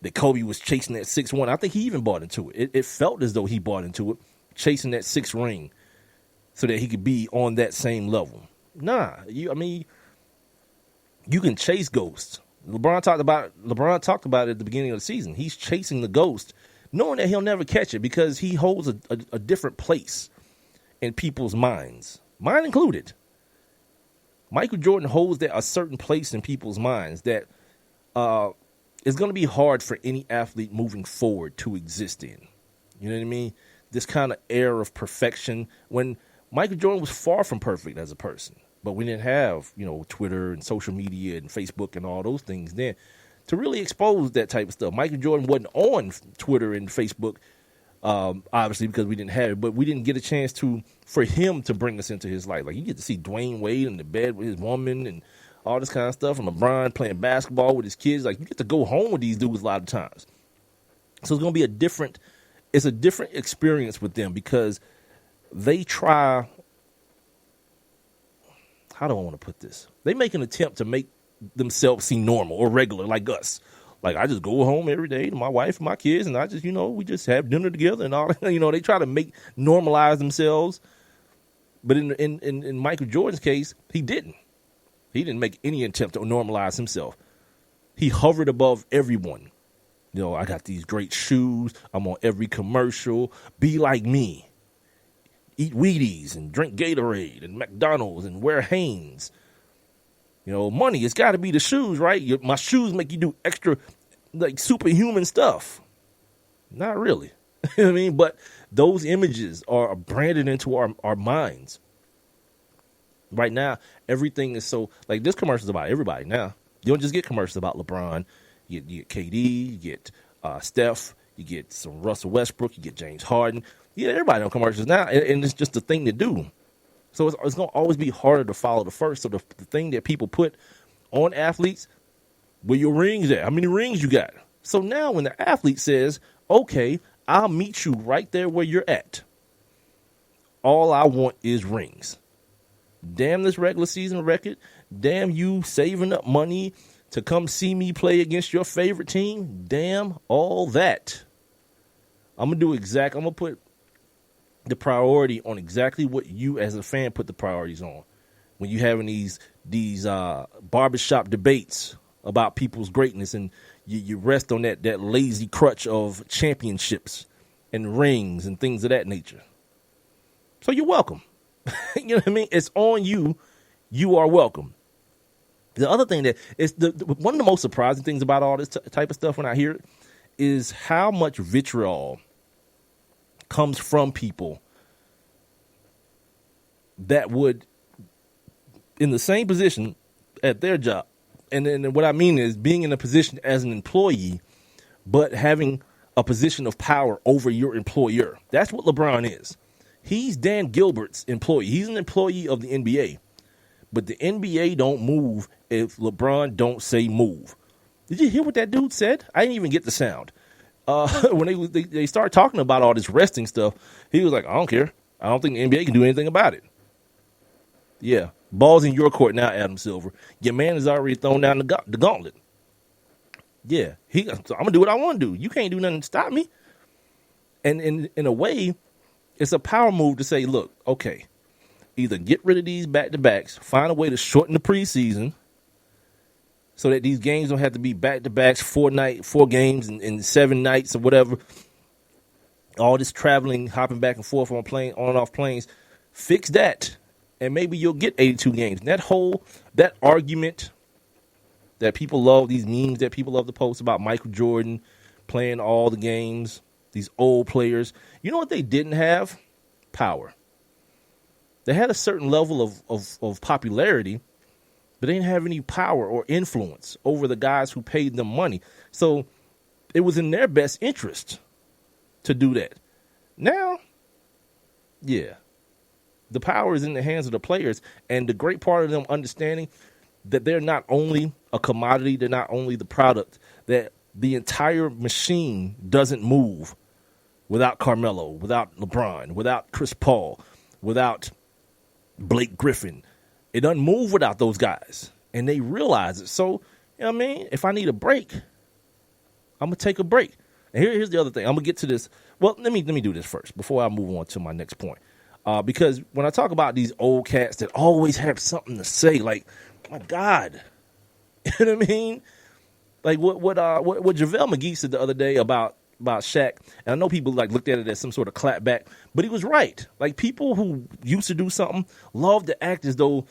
S4: that Kobe was chasing that 6-1. I think he even bought into it. It felt as though he bought into it, chasing that 6th ring so that he could be on that same level. Nah, you can chase ghosts. LeBron talked about it at the beginning of the season. He's chasing the ghost, knowing that he'll never catch it because he holds a different place in people's minds, mine included. Michael Jordan holds a certain place in people's minds that is going to be hard for any athlete moving forward to exist in. You know what I mean? This kind of air of perfection, when Michael Jordan was far from perfect as a person. But we didn't have, Twitter and social media and Facebook and all those things then to really expose that type of stuff. Michael Jordan wasn't on Twitter and Facebook, obviously, because we didn't have it, but we didn't get a chance for him to bring us into his life. Like, you get to see Dwayne Wade in the bed with his woman and all this kind of stuff, and LeBron playing basketball with his kids. Like, you get to go home with these dudes a lot of times. So it's going to be a different experience with them because they try, how do I want to put this? They make an attempt to make themselves seem normal or regular like us. Like, I just go home every day to my wife and my kids, and I just, we just have dinner together and all that. They try to normalize themselves. But in Michael Jordan's case, he didn't. He didn't make any attempt to normalize himself. He hovered above everyone. I got these great shoes. I'm on every commercial. Be like me. Eat Wheaties and drink Gatorade and McDonald's and wear Hanes. Money, it's got to be the shoes, right? My shoes make you do extra, like, superhuman stuff. Not really. You know what I mean? But those images are branded into our minds. Right now, everything is so, like, this commercial's about everybody now. You don't just get commercials about LeBron. You get KD, you get Steph, you get some Russell Westbrook, you get James Harden. Yeah, everybody on commercials now, and it's just a thing to do. So it's going to always be harder to follow the first. So the thing that people put on athletes, where your rings at? How many rings you got? So now when the athlete says, okay, I'll meet you right there where you're at. All I want is rings. Damn this regular season record. Damn you saving up money to come see me play against your favorite team. Damn all that. I'm going to put the priority on exactly what you as a fan put the priorities on. When you having these barbershop debates about people's greatness and you rest on that lazy crutch of championships and rings and things of that nature. So you're welcome. You know what I mean? It's on you. You are welcome. The other thing that is one of the most surprising things about all this type of stuff when I hear it is how much vitriol comes from people that would, in the same position at their job. And then what I mean is being in a position as an employee, but having a position of power over your employer. That's what LeBron is. He's Dan Gilbert's employee. He's an employee of the NBA. But the NBA don't move if LeBron don't say move. Did you hear what that dude said? I didn't even get the sound. When they started talking about all this resting stuff, he was like, I don't care. I don't think the NBA can do anything about it. Yeah, ball's in your court now, Adam Silver. Your man has already thrown down the gauntlet. Yeah, so I'm going to do what I want to do. You can't do nothing to stop me. And in a way, it's a power move to say, look, okay, either get rid of these back-to-backs, find a way to shorten the preseason so that these games don't have to be back-to-backs, 4 games in 7 nights or whatever. All this traveling, hopping back and forth on and off planes. Fix that, and maybe you'll get 82 games. And that argument that people love, these memes that people love to post about Michael Jordan playing all the games, these old players. You know what they didn't have? Power. They had a certain level of popularity, but they didn't have any power or influence over the guys who paid them money. So it was in their best interest to do that. Now, yeah, the power is in the hands of the players, and the great part of them understanding that they're not only a commodity, they're not only the product, that the entire machine doesn't move without Carmelo, without LeBron, without Chris Paul, without Blake Griffin. It doesn't move without those guys, and they realize it. So, you know what I mean? If I need a break, I'm going to take a break. And here's the other thing. I'm going to get to this. Well, let me do this first before I move on to my next point. Because when I talk about these old cats that always have something to say, like, my God, you know what I mean? Like what JaVale McGee said the other day about Shaq, and I know people like looked at it as some sort of clapback, but he was right. Like, people who used to do something love to act as though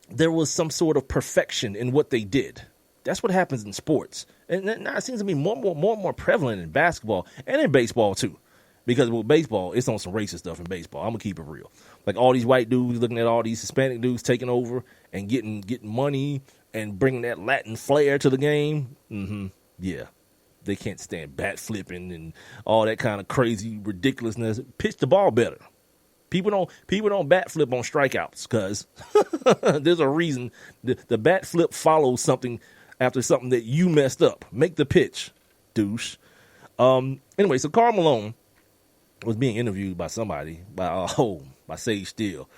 S4: there was some sort of perfection in what they did. That's what happens in sports, and now it seems to be more and more prevalent in basketball and in baseball too. Because with baseball, it's on some racist stuff in baseball. I'm going to keep it real. Like all these white dudes looking at all these Hispanic dudes taking over and getting money and bringing that Latin flair to the game. Yeah. They can't stand bat flipping and all that kind of crazy ridiculousness. Pitch the ball better. People don't bat flip on strikeouts because there's a reason. The bat flip follows something after something that you messed up. Make the pitch, douche. Anyway, so Karl Malone was being interviewed by somebody, by Sage Steele.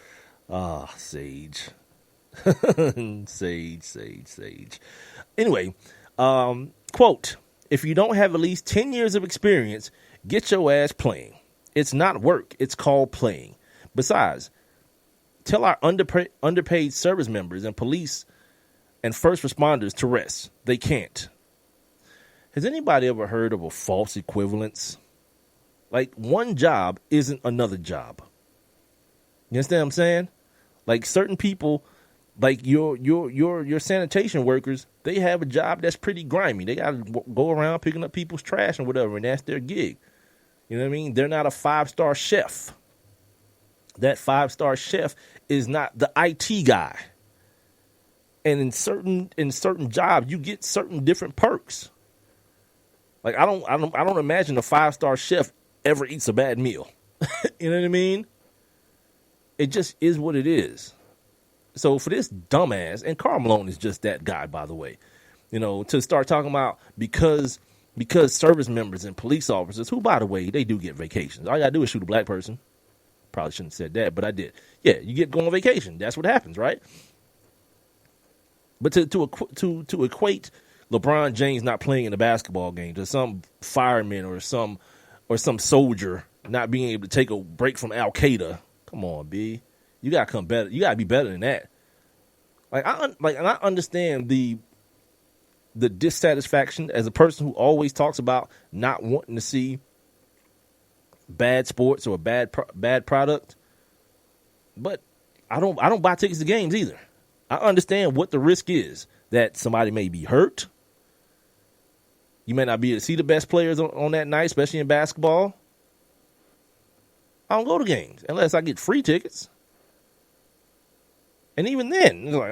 S4: Sage. Sage. Anyway, quote, if you don't have at least 10 years of experience, get your ass playing. It's not work. It's called playing. Besides, tell our underpaid service members and police and first responders to rest. They can't. Has anybody ever heard of a false equivalence? Like, one job isn't another job. You understand what I'm saying? Like, certain people, like your sanitation workers, they have a job that's pretty grimy. They got to go around picking up people's trash and whatever, and that's their gig. You know what I mean? They're not a 5-star chef. That 5-star chef is not the IT guy. And in certain jobs, you get certain different perks. Like I don't imagine a 5-star chef ever eats a bad meal. You know what I mean? It just is what it is. So for this dumbass, and Karl Malone is just that guy, by the way, you know, to start talking about because service members and police officers, who, by the way, they do get vacations. All you got to do is shoot a black person. Probably shouldn't have said that, but I did. Yeah, you get going on vacation. That's what happens, right? But to equate LeBron James not playing in a basketball game to some fireman or some soldier not being able to take a break from Al Qaeda, come on, B. You gotta come better. You gotta be better than that. And I understand the dissatisfaction as a person who always talks about not wanting to see bad sports or a bad product, but I don't buy tickets to games either. I understand what the risk is, that somebody may be hurt. You may not be able to see the best players on that night, especially in basketball. I don't go to games unless I get free tickets. And even then, it's like,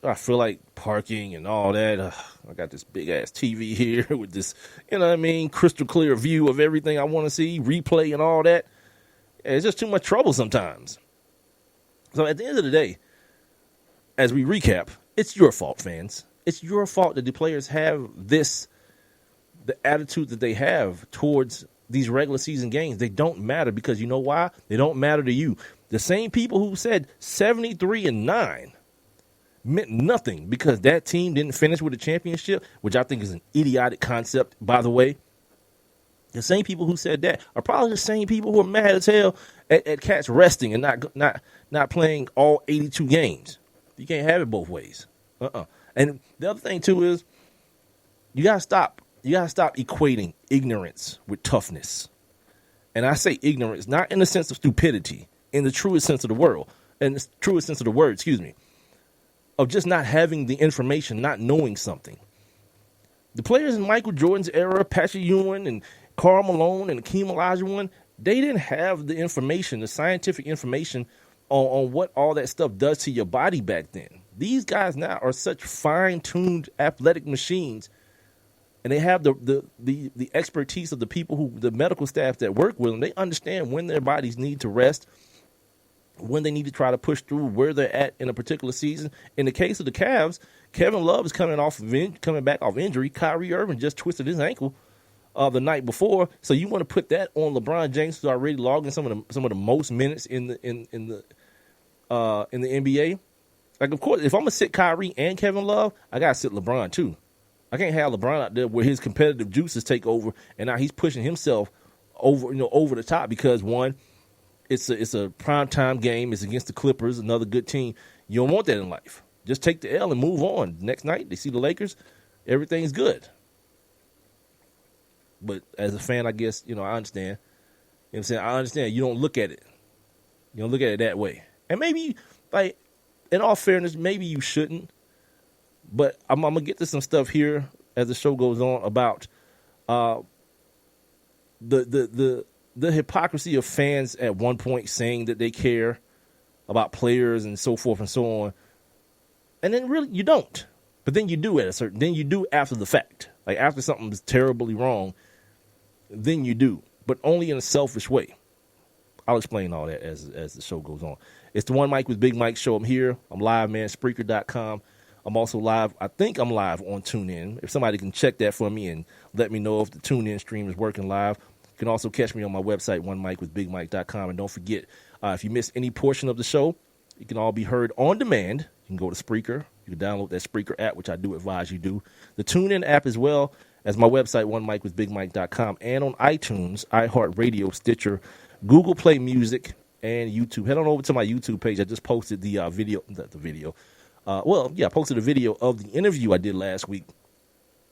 S4: I feel like parking and all that. I got this big-ass TV here with this, you know what I mean, crystal clear view of everything I want to see, replay and all that. It's just too much trouble sometimes. So at the end of the day, as we recap, it's your fault, fans. It's your fault that the players have the attitude that they have towards these regular season games. They don't matter because you know why? They don't matter to you. The same people who said 73-9 meant nothing because that team didn't finish with a championship, which I think is an idiotic concept, by the way. The same people who said that are probably the same people who are mad as hell at cats resting and not playing all 82 games. You can't have it both ways. And the other thing too is you gotta stop equating ignorance with toughness. And I say ignorance not in the sense of stupidity, in the truest sense of the word, of just not having the information, not knowing something. The players in Michael Jordan's era, Patrick Ewing and Karl Malone and Akeem Olajuwon, they didn't have the information, the scientific information on what all that stuff does to your body back then. These guys now are such fine-tuned athletic machines, and they have the expertise of the medical staff that work with them. They understand when their bodies need to rest, when they need to try to push through, where they're at in a particular season. In the case of the Cavs, Kevin Love is coming back off injury. Kyrie Irving just twisted his ankle the night before. So you want to put that on LeBron James, who's already logging some of the most minutes in the NBA. Like, of course, if I'm gonna sit Kyrie and Kevin Love, I gotta sit LeBron too. I can't have LeBron out there where his competitive juices take over, and now he's pushing himself over the top because one, it's a primetime game. It's against the Clippers, another good team. You don't want that in life. Just take the L and move on. Next night, they see the Lakers, everything's good. But as a fan, I guess, I understand. You know what I'm saying? I understand you don't look at it. You don't look at it that way. And maybe, like, in all fairness, maybe you shouldn't. But I'm going to get to some stuff here as the show goes on about the the hypocrisy of fans at one point saying that they care about players and so forth and so on, and then really you don't. But then you do then you do after the fact. Like after something is terribly wrong, then you do, but only in a selfish way. I'll explain all that as the show goes on. It's the One Mic with Big Mike show. I'm here. I'm live, man. Spreaker.com. I'm also live. I think I'm live on TuneIn. If somebody can check that for me and let me know if the TuneIn stream is working live. You can also catch me on my website, onemicwithbigmike.com. And don't forget, if you miss any portion of the show, it can all be heard on demand. You can go to Spreaker. You can download that Spreaker app, which I do advise you do. The TuneIn app as well as my website, onemicwithbigmike.com. And on iTunes, iHeartRadio, Stitcher, Google Play Music, and YouTube. Head on over to my YouTube page. I just posted the video. I posted a video of the interview I did last week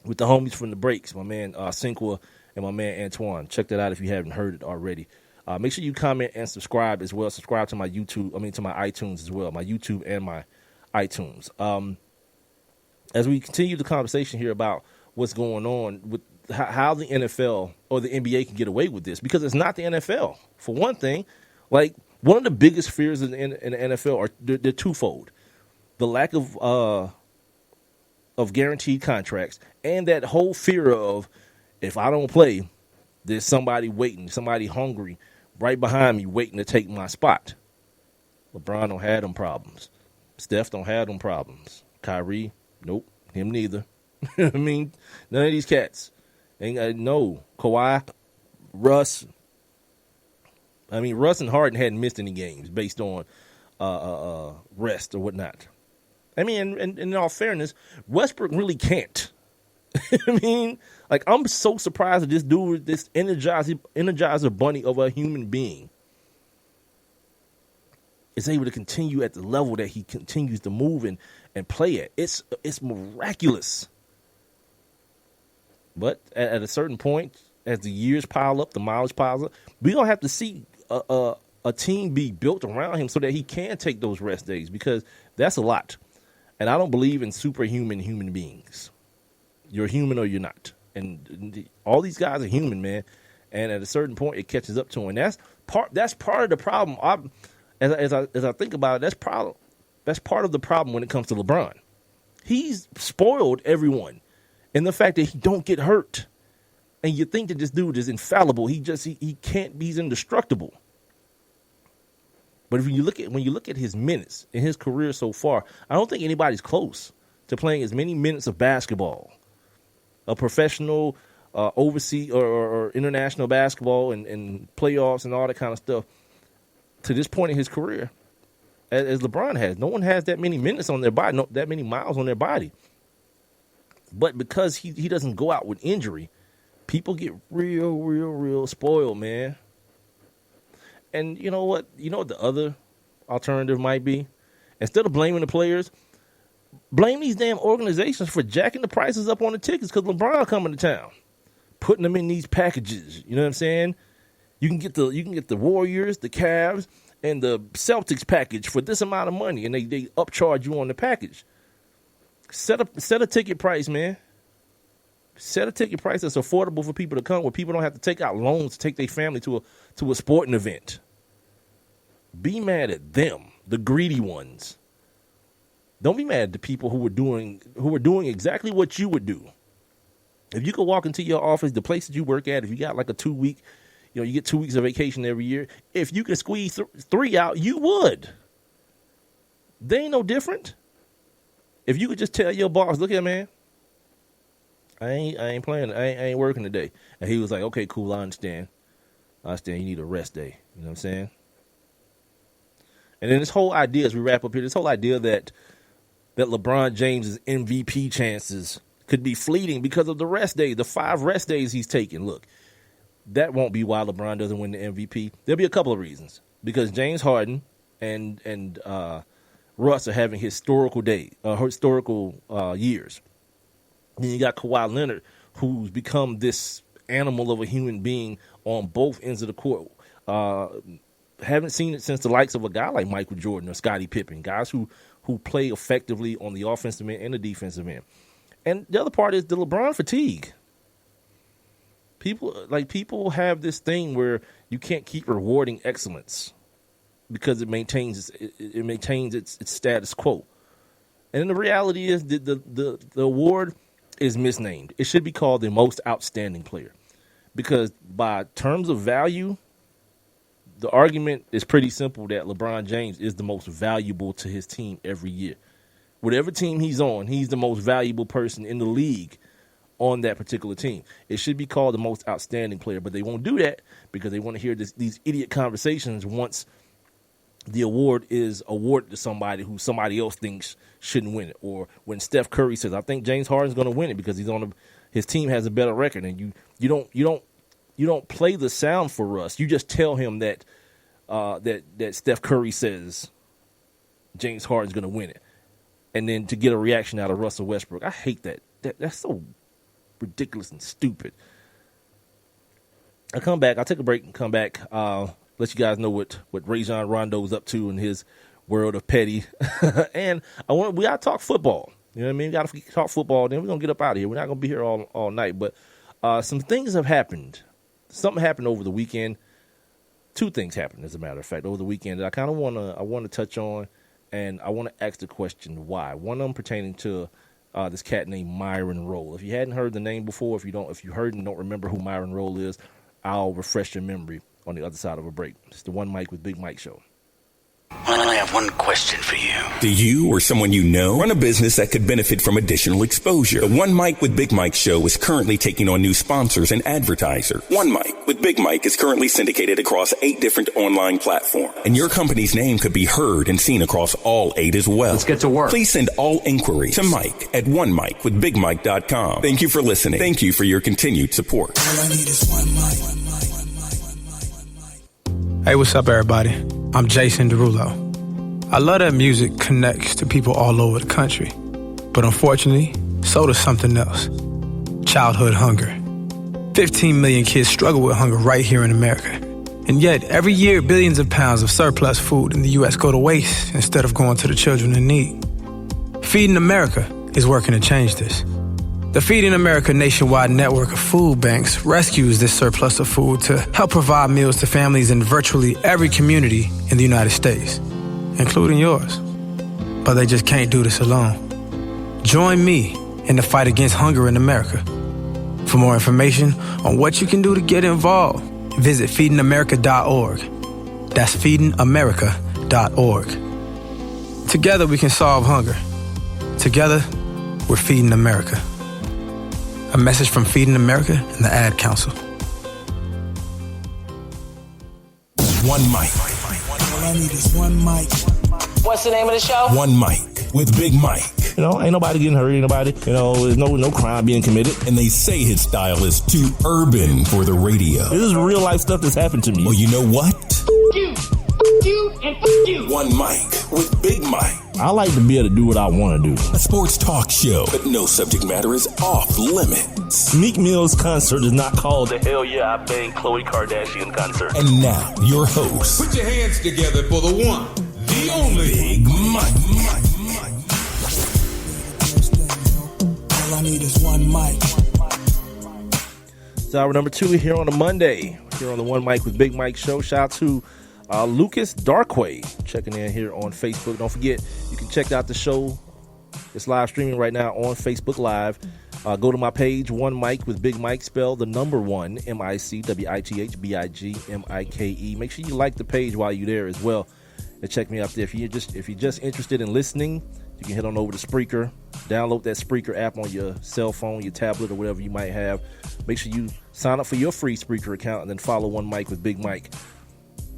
S4: with the homies from the Breaks, my man Cinqua and my man Antoine. Check that out if you haven't heard it already. Make sure you comment and subscribe as well. Subscribe to my to my iTunes as well, my YouTube and my iTunes. As we continue the conversation here about what's going on with how the NFL or the NBA can get away with this, because it's not the NFL. For one thing, like one of the biggest fears in the NFL are they're twofold: the lack of guaranteed contracts, and that whole fear of if I don't play, there's somebody waiting, somebody hungry right behind me waiting to take my spot. LeBron don't have them problems. Steph don't have them problems. Kyrie, nope, him neither. I mean, none of these cats. No. Kawhi, Russ. I mean, Russ and Harden hadn't missed any games based on rest or whatnot. I mean, and in all fairness, Westbrook really can't. I mean, like, I'm so surprised that this dude, this energizer bunny of a human being, is able to continue at the level that he continues to move and play at. It's miraculous. But at a certain point, as the years pile up, the mileage piles up, we're going to have to see a team be built around him so that he can take those rest days, because that's a lot. And I don't believe in superhuman human beings. You're human or you're not. And all these guys are human, man. And at a certain point, it catches up to him. That's part of the problem. As I think about it, that's part of the problem when it comes to LeBron. He's spoiled everyone. And the fact that he don't get hurt. And you think that this dude is infallible. He can't be, he's indestructible. But when you look at his minutes in his career so far, I don't think anybody's close to playing as many minutes of basketball, a professional, overseas or international basketball and playoffs and all that kind of stuff to this point in his career as LeBron has. No one has that many minutes on their body, that many miles on their body. But because he doesn't go out with injury, people get real spoiled, man. And you know what? You know what the other alternative might be? Instead of blaming the players, blame these damn organizations for jacking the prices up on the tickets because LeBron coming to town, putting them in these packages. You know what I'm saying? You can get the Warriors, the Cavs, and the Celtics package for this amount of money, and they upcharge you on the package. Set a ticket price, man. Set a ticket price that's affordable for people to come, where people don't have to take out loans to take their family to a sporting event. Be mad at them, the greedy ones. Don't be mad at the people who are doing exactly what you would do. If you could walk into your office, the place that you work at, if you got like a 2 week, you get 2 weeks of vacation every year. If you could squeeze 3 out, you would. They ain't no different. If you could just tell your boss, look here, man, I ain't playing. I ain't working today. And he was like, okay, cool. I understand. You need a rest day. You know what I'm saying? And then this whole idea, as we wrap up here, this whole idea that LeBron James's MVP chances could be fleeting because of the rest days, the 5 rest days he's taking. Look, that won't be why LeBron doesn't win the MVP. There'll be a couple of reasons. Because James Harden and Russ are having historical years. Then you got Kawhi Leonard, who's become this animal of a human being on both ends of the court. Haven't seen it since the likes of a guy like Michael Jordan or Scottie Pippen, guys who play effectively on the offensive end and the defensive end. And the other part is the LeBron fatigue. People have this thing where You can't keep rewarding excellence because it maintains its status quo. And the reality is that the award is misnamed. It should be called the most outstanding player, because by terms of value, the argument is pretty simple that LeBron James is the most valuable to his team every year. Whatever team he's on, he's the most valuable person in the league on that particular team. It should be called the most outstanding player, but they won't do that because they want to hear these idiot conversations once the award is awarded to somebody who somebody else thinks shouldn't win it. Or when Steph Curry says, I think James Harden's going to win it because his team has a better record, and you don't play the sound for Russ. You just tell him that that Steph Curry says James Harden's going to win it, and then to get a reaction out of Russell Westbrook. I hate that. That's so ridiculous and stupid. I'll take a break and come back. Let you guys know what Rajon Rondo's up to in his world of petty. And we got to talk football. You know what I mean? We got to talk football. Then we're going to get up out of here. We're not going to be here all night. But some things have happened. Something happened over the weekend. Two things happened, as a matter of fact, over the weekend that I kind of want to touch on, and I want to ask the question why. One of them pertaining to this cat named Myron Rolle. If you hadn't heard the name before, if you heard and don't remember who Myron Rolle is, I'll refresh your memory on the other side of a break. It's the One Mic with Big Mike show.
S13: I only have one question for you.
S1: Do you or someone you know run a business that could benefit from additional exposure? The One Mic with Big Mike show is currently taking on new sponsors and advertisers. One Mic with Big Mike is currently syndicated across 8 different online platforms, and your company's name could be heard and seen across all 8 as well.
S13: Let's get to work.
S1: Please send all inquiries to Mike at onemicwithbigmike.com. Thank you for listening. Thank you for your continued support.
S2: All I need is one mic.
S14: Hey, what's up, everybody? I'm Jason Derulo. I love that music connects to people all over the country. But unfortunately, so does something else. Childhood hunger. 15 million kids struggle with hunger right here in America. And yet, every year, billions of pounds of surplus food in the U.S. go to waste instead of going to the children in need. Feeding America is working to change this. The Feeding America nationwide network of food banks rescues this surplus of food to help provide meals to families in virtually every community in the United States, including yours. But they just can't do this alone. Join me in the fight against hunger in America. For more information on what you can do to get involved, visit feedingamerica.org. That's feedingamerica.org. Together we can solve hunger. Together, we're Feeding America. A message from Feeding America and the Ad Council.
S1: One Mic.
S2: All I need is one mic.
S11: What's the name of the show?
S1: One Mic with Big Mike.
S4: You know, ain't nobody getting hurt, ain't nobody. You know, there's no crime being committed.
S1: And they say his style is too urban for the radio.
S4: This is real life stuff that's happened to me.
S1: Well, you know what?
S11: You, and you.
S1: One Mic with Big Mike.
S4: I like to be able to do what I want to do.
S1: A sports talk show, but no subject matter is off limits.
S4: Meek Mill's concert is not called the Hell Yeah I Bang Khloe Kardashian concert.
S1: And now, your host.
S15: Put your hands together for the one, the only
S1: Big Mike.
S2: All I need is one mic.
S4: It's hour number 2 here on a Monday, here on the One Mic with Big Mike show. Shout out to Lucas Darkway checking in here on Facebook. Don't forget, you can check out the show. It's live streaming right now on Facebook Live. Go to my page, One Mic with Big Mike, spell the number 1, MICWITHBIGMIKE. Make sure you like the page while you're there as well, and check me out there. If you're just interested in listening, you can head on over to Spreaker. Download that Spreaker app on your cell phone, your tablet, or whatever you might have. Make sure you sign up for your free Spreaker account and then follow One Mic with Big Mike.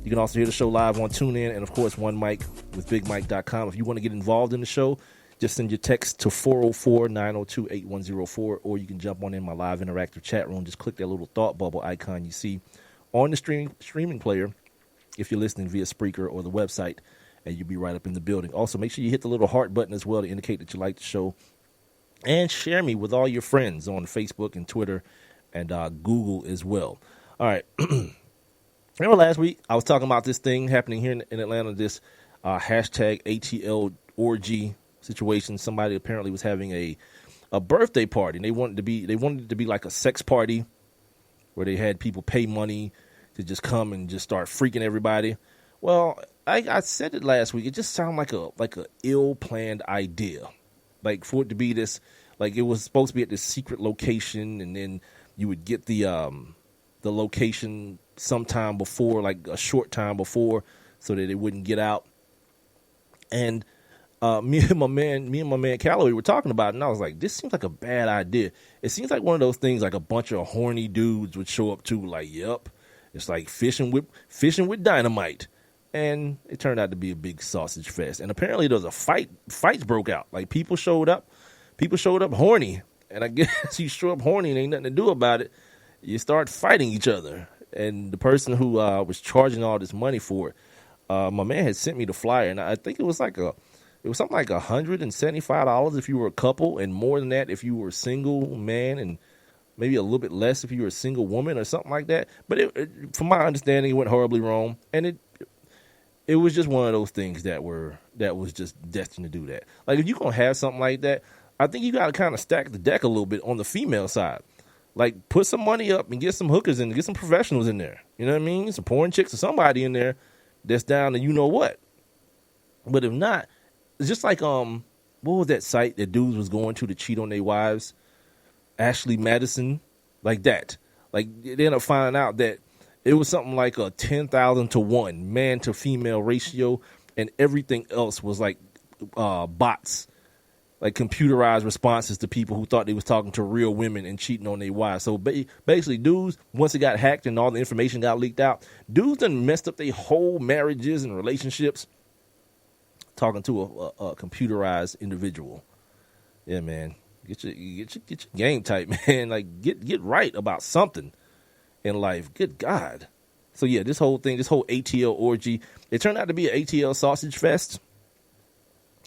S4: You can also hear the show live on TuneIn and, of course, OneMicWithBigMike.com. If you want to get involved in the show, just send your text to 404-902-8104, or you can jump on in my live interactive chat room. Just click that little thought bubble icon you see on the streaming player if you're listening via Spreaker or the website, and you'll be right up in the building. Also, make sure you hit the little heart button as well to indicate that you like the show. And share me with all your friends on Facebook and Twitter and Google as well. All right. Remember last week I was talking about this thing happening here in Atlanta, this hashtag ATL orgy situation. Somebody apparently was having a birthday party, and they wanted it to be like a sex party where they had people pay money to just come and just start freaking everybody. Well, I said it last week. It just sounded like a ill-planned idea. Like for it to be this, like it was supposed to be at this secret location, and then you would get the location sometime before, like a short time before, so that it wouldn't get out. And me and my man Calloway were talking about it, and I was like, this seems like a bad idea. It seems like one of those things like a bunch of horny dudes would show up to, like, yep, it's like fishing with dynamite. And it turned out to be a big sausage fest. And apparently there was a fights broke out. Like people showed up horny. And I guess you show up horny and ain't nothing to do about it. You start fighting each other. And the person who was charging all this money for it, my man had sent me the flyer, and I think it was something like $175 if you were a couple, and more than that if you were a single man, and maybe a little bit less if you were a single woman or something like that. But from my understanding, it went horribly wrong, and it was just one of those things that was just destined to do that. Like if you're gonna have something like that, I think you got to kind of stack the deck a little bit on the female side. Like put some money up and get some hookers in, get some professionals in there. You know what I mean? Some porn chicks or somebody in there that's down to you know what. But if not, it's just like what was that site that dudes was going to cheat on their wives? Ashley Madison, like that. Like they ended up finding out that it was something like a 10,000 to 1 man to female ratio, and everything else was like bots, like computerized responses to people who thought they was talking to real women and cheating on their wives. So basically, dudes, once it got hacked and all the information got leaked out, dudes done messed up their whole marriages and relationships talking to a computerized individual. Yeah, man, get your game tight, man. Like get right about something in life. Good God. So yeah, this whole ATL orgy, it turned out to be an ATL sausage fest.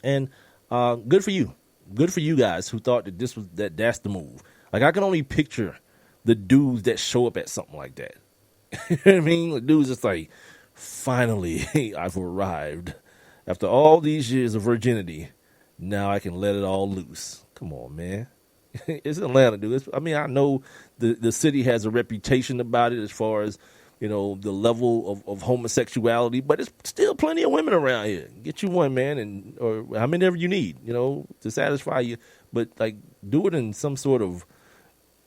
S4: And good for you. Good for you guys who thought that that's the move. Like I can only picture the dudes that show up at something like that. You know what I mean? The dudes just like, finally, I've arrived. After all these years of virginity, now I can let it all loose. Come on, man. It's Atlanta, dude. I mean, I know the city has a reputation about it as far as, you know, the level of homosexuality, but it's still plenty of women around here. Get you one, man, or how many ever you need, you know, to satisfy you. But like, do it in some sort of,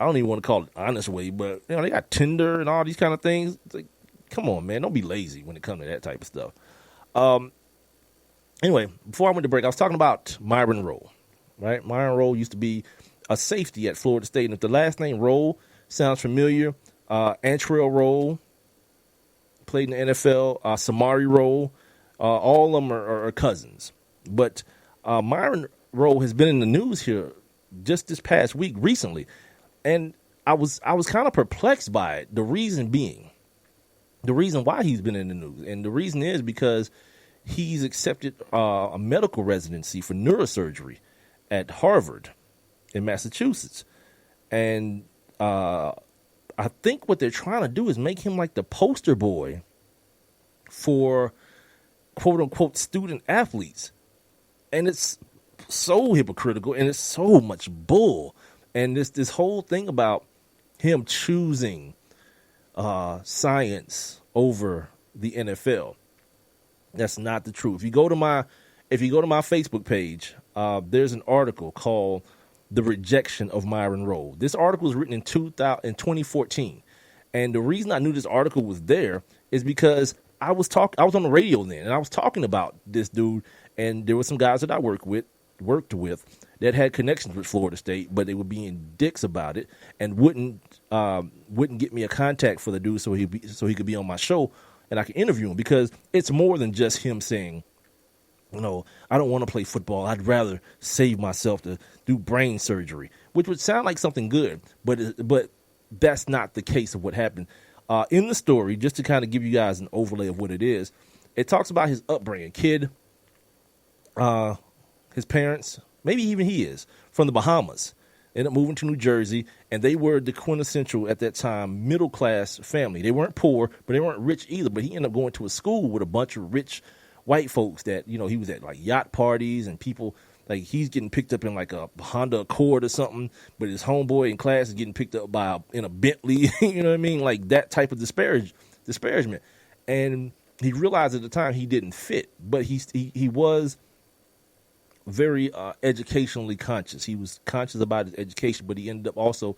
S4: I don't even want to call it honest way, but you know, they got Tinder and all these kind of things. It's like, come on, man, don't be lazy when it comes to that type of stuff. Anyway, before I went to break, I was talking about Myron Rolle, right? Myron Rolle used to be a safety at Florida State, and if the last name Rolle sounds familiar, Antrell Rolle played in the NFL, Samari Rolle, all of them are cousins. But Myron Rolle has been in the news here just this past week, recently, and I was kind of perplexed by it. The reason why he's been in the news, and the reason is because he's accepted a medical residency for neurosurgery at Harvard in Massachusetts. And I think what they're trying to do is make him like the poster boy for quote unquote student athletes. And it's so hypocritical and it's so much bull. And this whole thing about him choosing science over the NFL. That's not the truth. If you go to my Facebook page, there's an article called "The Rejection of Myron Rolle." This article was written in 2014, and the reason I knew this article was there is because I was on the radio then, and I was talking about this dude, and there were some guys that I worked with that had connections with Florida State, but they were being dicks about it and wouldn't get me a contact for the dude so he could be on my show. And I can interview him because it's more than just him saying, you know, I don't want to play football. I'd rather save myself to do brain surgery, which would sound like something good, but that's not the case of what happened. In the story, just to kind of give you guys an overlay of what it is, it talks about his upbringing. Kid, his parents, maybe even he is, from the Bahamas. Ended up moving to New Jersey, and they were the quintessential, at that time, middle-class family. They weren't poor, but they weren't rich either. But he ended up going to a school with a bunch of rich white folks that, you know, he was at, like, yacht parties, and people, like, he's getting picked up in, like, a Honda Accord or something, but his homeboy in class is getting picked up in a Bentley, you know what I mean? Like, that type of disparity disparagement. And he realized at the time he didn't fit, but he was very educationally conscious. He was conscious about his education, but he ended up also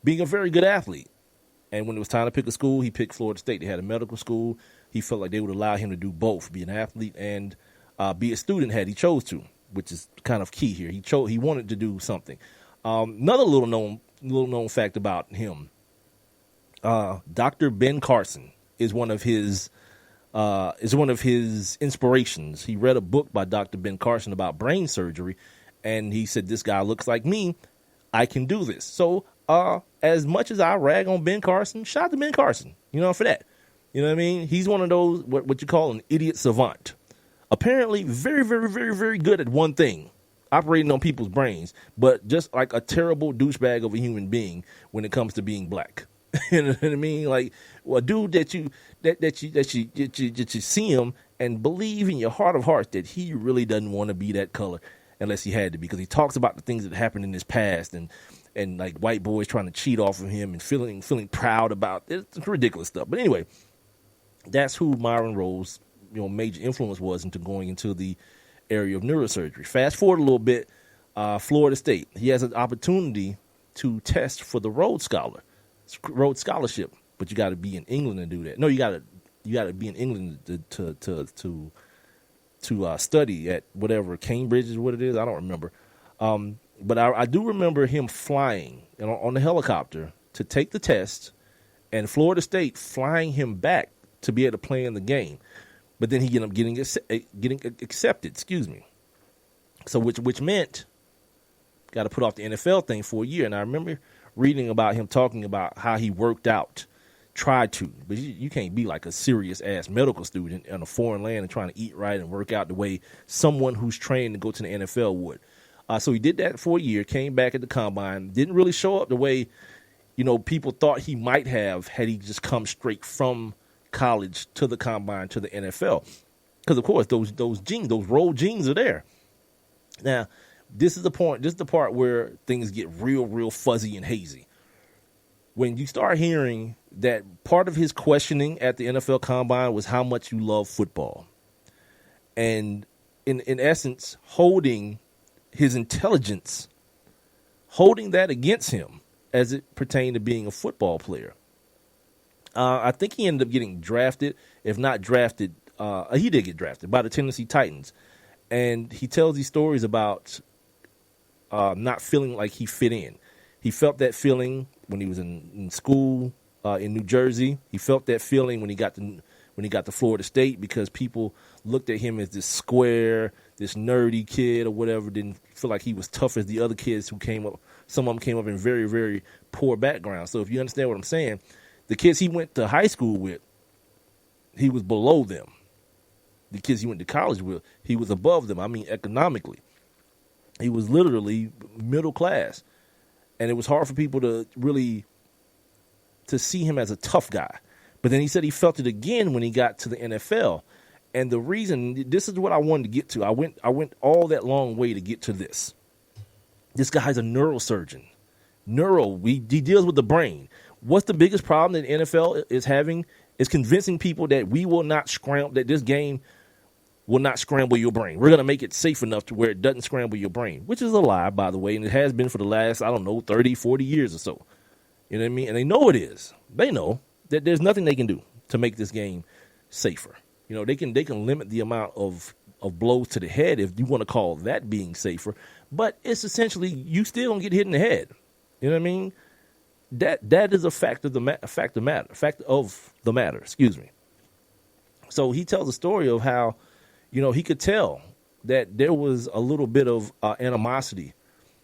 S4: being a very good athlete. And when it was time to pick a school, he picked Florida State. They had a medical school. He felt like they would allow him to do both, be an athlete and be a student had he chose to, which is kind of key here. He wanted to do something. Another little known fact about him, Dr. Ben Carson is one of his inspirations. He read a book by Dr. Ben Carson about brain surgery, and he said, this guy looks like me. I can do this. So as much as I rag on Ben Carson, shout out to Ben Carson, for that. You know what I mean? He's one of those, what you call an idiot savant. Apparently very, very, very, very good at one thing, operating on people's brains, but just like a terrible douchebag of a human being when it comes to being black. You know what I mean? Like, well, a dude that you see him and believe in your heart of hearts that he really doesn't want to be that color unless he had to, because he talks about the things that happened in his past and like white boys trying to cheat off of him and feeling proud about it. It's ridiculous stuff. But anyway, that's who Myron Rolle's major influence was into going into the area of neurosurgery. Fast forward a little bit, Florida State. He has an opportunity to test for the Rhodes Scholarship, but you got to be in England to do that. No, you got to be in England to study at whatever Cambridge is what it is. I don't remember, but I do remember him flying on the helicopter to take the test, and Florida State flying him back to be able to play in the game. But then he ended up getting accepted. Excuse me. So which meant got to put off the NFL thing for a year. And I remember reading about him talking about how he worked out, tried to, but you can't be like a serious ass medical student in a foreign land and trying to eat right and work out the way someone who's trained to go to the NFL would. So he did that for a year, came back at the combine, didn't really show up the way, people thought he might have had he just come straight from college to the combine to the NFL. Because of course those genes, those Rolle genes are there. Now, this is the part where things get real fuzzy and hazy. When you start hearing that part of his questioning at the NFL Combine was how much you love football. And in essence, holding his intelligence, holding that against him as it pertained to being a football player. I think he ended up getting drafted. If not drafted, he did get drafted by the Tennessee Titans. And he tells these stories about not feeling like he fit in. He felt that feeling when he was in school in New Jersey. He felt that feeling when he got to Florida State, because people looked at him as this square, this nerdy kid or whatever, didn't feel like he was tough as the other kids who came up. Some of them came up in very, very poor backgrounds. So if you understand what I'm saying, the kids he went to high school with, he was below them. The kids he went to college with, he was above them. I mean, economically. He was literally middle class. And it was hard for people to see him as a tough guy. But then he said he felt it again when he got to the NFL. And the reason, this is what I wanted to get to. I went all that long way to get to this. This guy's a neurosurgeon. He deals with the brain. What's the biggest problem that the NFL is having is convincing people that that this game will not scramble your brain. We're going to make it safe enough to where it doesn't scramble your brain, which is a lie, by the way, and it has been for the last, 30, 40 years or so. You know what I mean? And they know it is. They know that there's nothing they can do to make this game safer. They can limit the amount of blows to the head, if you want to call that being safer, but it's essentially you still don't get hit in the head. You know what I mean? That is a fact of the matter. Excuse me. So he tells a story of how, he could tell that there was a little bit of animosity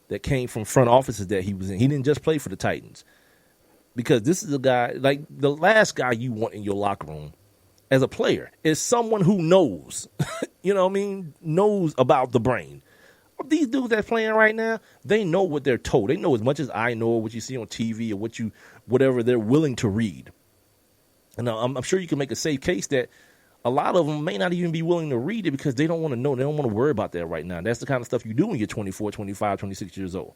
S4: that came from front offices that he was in. He didn't just play for the Titans, because this is a guy, like the last guy you want in your locker room as a player is someone who knows, knows about the brain. These dudes that's playing right now, they know what they're told. They know as much as I know, what you see on TV or whatever they're willing to read. And I'm sure you can make a safe case that a lot of them may not even be willing to read it because they don't want to know. They don't want to worry about that right now. That's the kind of stuff you do when you're 24, 25, 26 years old.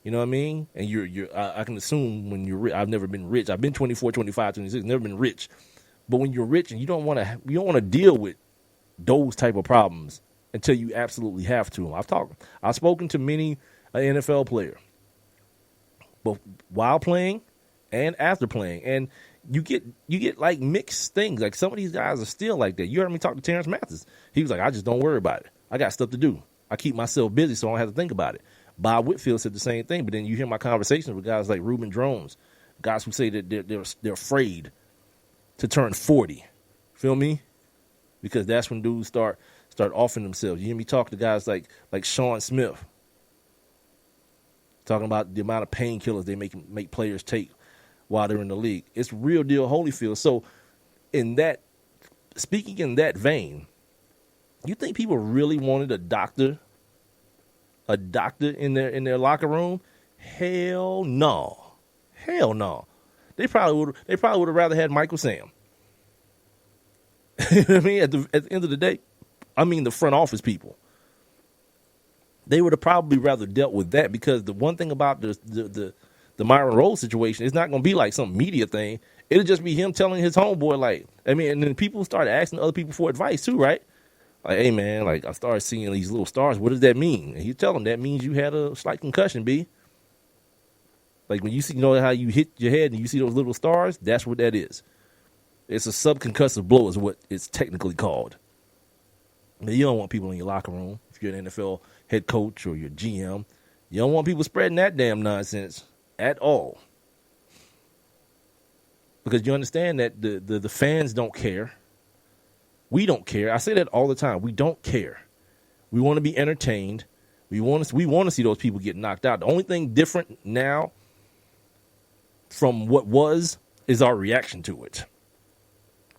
S4: You know what I mean? And I can assume when you're rich. I've never been rich. I've been 24, 25, 26, never been rich. But when you're rich and you don't want to deal with those type of problems until you absolutely have to. I've spoken to many NFL player, but while playing and after playing, and you get like mixed things. Like some of these guys are still like that. You heard me talk to Terrence Mathis. He was like, I just don't worry about it. I got stuff to do. I keep myself busy so I don't have to think about it. Bob Whitfield said the same thing. But then you hear my conversations with guys like Ruben Drones, guys who say that they're afraid to turn 40. Feel me? Because that's when dudes start offering themselves. You hear me talk to guys like Sean Smith, talking about the amount of painkillers they make players take while they're in the league. It's real deal Holyfield. So speaking in that vein, you think people really wanted a doctor in their locker room? Hell no. Hell no. They probably would have rather had Michael Sam. You know what I mean? At the end of the day, I mean the front office people. They would have probably rather dealt with that, because the one thing about the Myron Rolle situation, it's not going to be like some media thing. It'll just be him telling his homeboy, like, I mean, and then people started asking other people for advice too, right? Like, hey man, like I started seeing these little stars. What does that mean? And you tell them that means you had a slight concussion, B. Like when you see, how you hit your head and you see those little stars, that's what that is. It's a subconcussive blow is what it's technically called. Now, you don't want people in your locker room. If you're an NFL head coach or your GM, you don't want people spreading that damn nonsense at all. Because you understand that the fans don't care. We don't care. I say that all the time. We don't care. We want to be entertained. We want to see those people get knocked out. The only thing different now from what was is our reaction to it.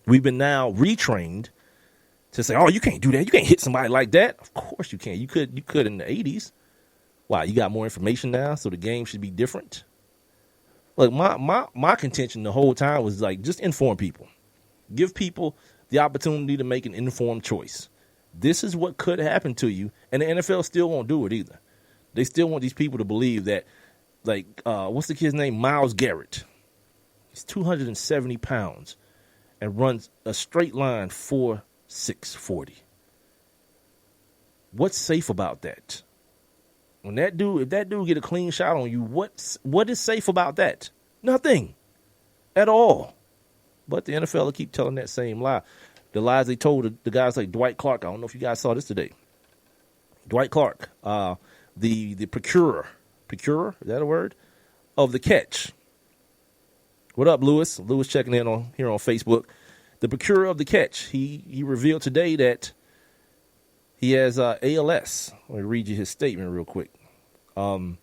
S4: We've been now retrained to say, oh, you can't do that. You can't hit somebody like that. Of course you can. You could in the 80s. Why? You got more information now, so the game should be different. Look, my contention the whole time was like, just inform people. Give people the opportunity to make an informed choice. This is what could happen to you, and the NFL still won't do it either. They still want these people to believe that, like, what's the kid's name? Myles Garrett. He's 270 pounds and runs a straight line 4.640. What's safe about that? When if that dude get a clean shot on you, what is safe about that? Nothing at all. But the NFL will keep telling that same lie. The lies they told the guys like Dwight Clark. I don't know if you guys saw this today. Dwight Clark, the procurer, is that a word? Of the catch. What up, Lewis? Lewis checking in here on Facebook. The procurer of the catch. He revealed today that he has ALS. Let me read you his statement real quick. And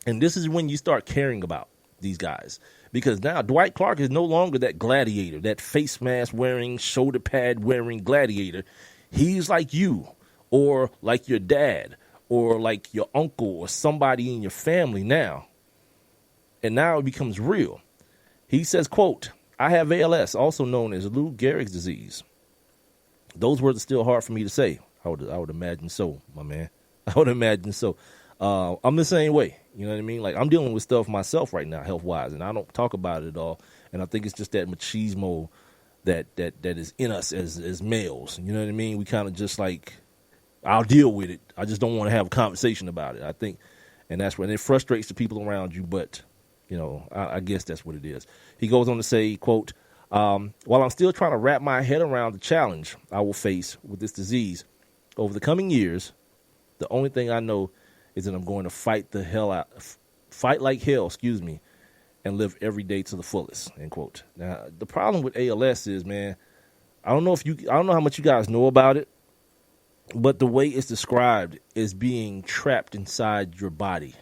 S4: this is when you start caring about these guys. Because now Dwight Clark is no longer that gladiator, that face mask wearing, shoulder pad wearing gladiator. He's like you, or like your dad, or like your uncle, or somebody in your family now. And now it becomes real. He says, quote, I have ALS, also known as Lou Gehrig's disease. Those words are still hard for me to say. I would imagine so, my man. I would imagine so. I'm the same way. You know what I mean? Like, I'm dealing with stuff myself right now, health-wise, and I don't talk about it at all. And I think it's just that machismo that is in us as males. You know what I mean? We kind of just like, I'll deal with it. I just don't want to have a conversation about it, I think. And that's when it frustrates the people around you. But, I guess that's what it is. He goes on to say, quote, while I'm still trying to wrap my head around the challenge I will face with this disease over the coming years, the only thing I know is that I'm going to fight like hell, and live every day to the fullest, end quote. Now, the problem with ALS is, man, I don't know how much you guys know about it, but the way it's described is being trapped inside your body.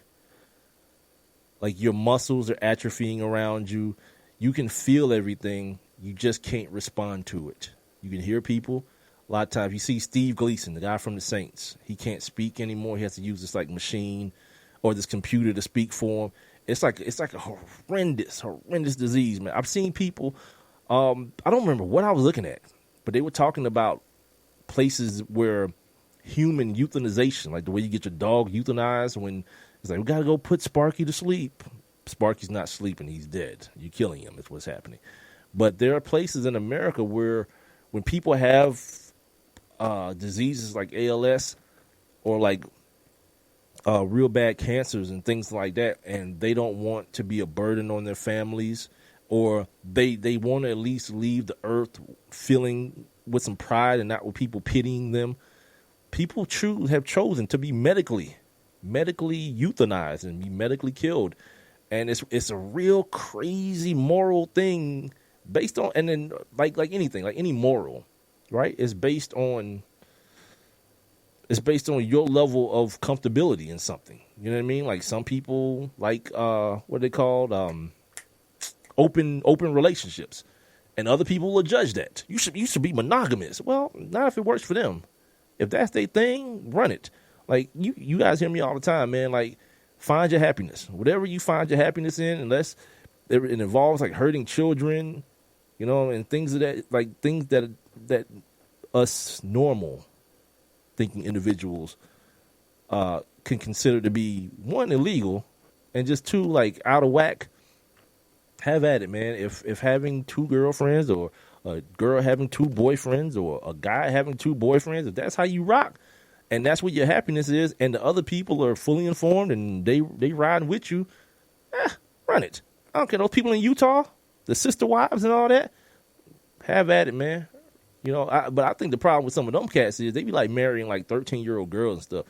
S4: Like your muscles are atrophying around you. You can feel everything. You just can't respond to it. You can hear people. A lot of times you see Steve Gleason, the guy from the Saints. He can't speak anymore. He has to use this like machine or this computer to speak for him. It's like a horrendous disease, man. I've seen people. I don't remember what I was looking at, but they were talking about places where human euthanization, like the way you get your dog euthanized when it's like, we got to go put Sparky to sleep. Sparky's not sleeping. He's dead. You're killing him. That's what's happening. But there are places in America where when people have diseases like ALS or like real bad cancers and things like that, and they don't want to be a burden on their families, or they want to at least leave the earth feeling with some pride and not with people pitying them, people have chosen to be medically euthanized and be medically killed. And it's a real crazy moral thing based on, and then like anything, like any moral, right? It's based on your level of comfortability in something. You know what I mean? Like some people like what are they called? Open relationships. And other people will judge that. You should be monogamous. Well, not if it works for them. If that's their thing, run it. Like you guys hear me all the time, man. Like, find your happiness. Whatever you find your happiness in, unless it involves like hurting children, you know, and things of that, like things that us normal thinking individuals can consider to be, one, illegal, and just two, like out of whack. Have at it, man. If having two girlfriends, or a girl having two boyfriends, or a guy having two boyfriends, if that's how you rock, and that's what your happiness is, and the other people are fully informed and they riding with you, run it. I don't care. Those people in Utah, the sister wives and all that, have at it, man. You know, but I think the problem with some of them cats is they be like marrying like 13-year-old girls and stuff.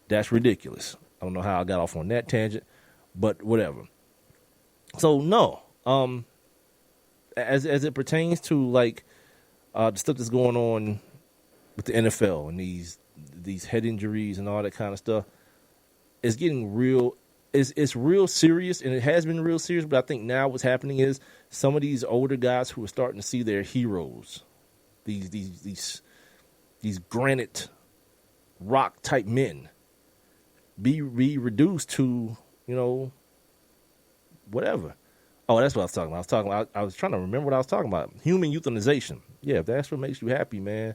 S4: That's ridiculous. I don't know how I got off on that tangent, but whatever. So no, as it pertains to like the stuff that's going on with the NFL and these head injuries and all that kind of stuff, it's getting real. It's real serious, and it has been real serious. But I think now what's happening is some of these older guys who are starting to see their heroes, these granite rock type men, be reduced to, you know, whatever. Oh, that's what I was talking about. I was trying to remember what I was talking about. Human euthanization. Yeah, if that's what makes you happy, man,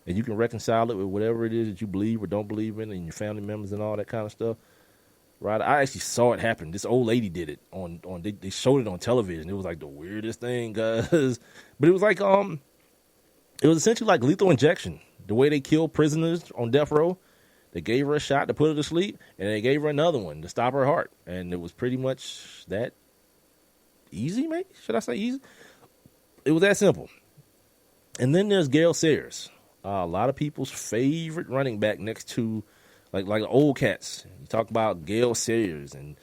S4: and you can reconcile it with whatever it is that you believe or don't believe in, and your family members and all that kind of stuff. Right? I actually saw it happen. This old lady did it they showed it on television. It was like the weirdest thing, guys. But it was like it was essentially like lethal injection. The way they kill prisoners on death row. They gave her a shot to put her to sleep, and they gave her another one to stop her heart. And it was pretty much that easy, maybe? Should I say easy? It was that simple. And then there's Gale Sayers, a lot of people's favorite running back next to, like old cats. You talk about Gale Sayers and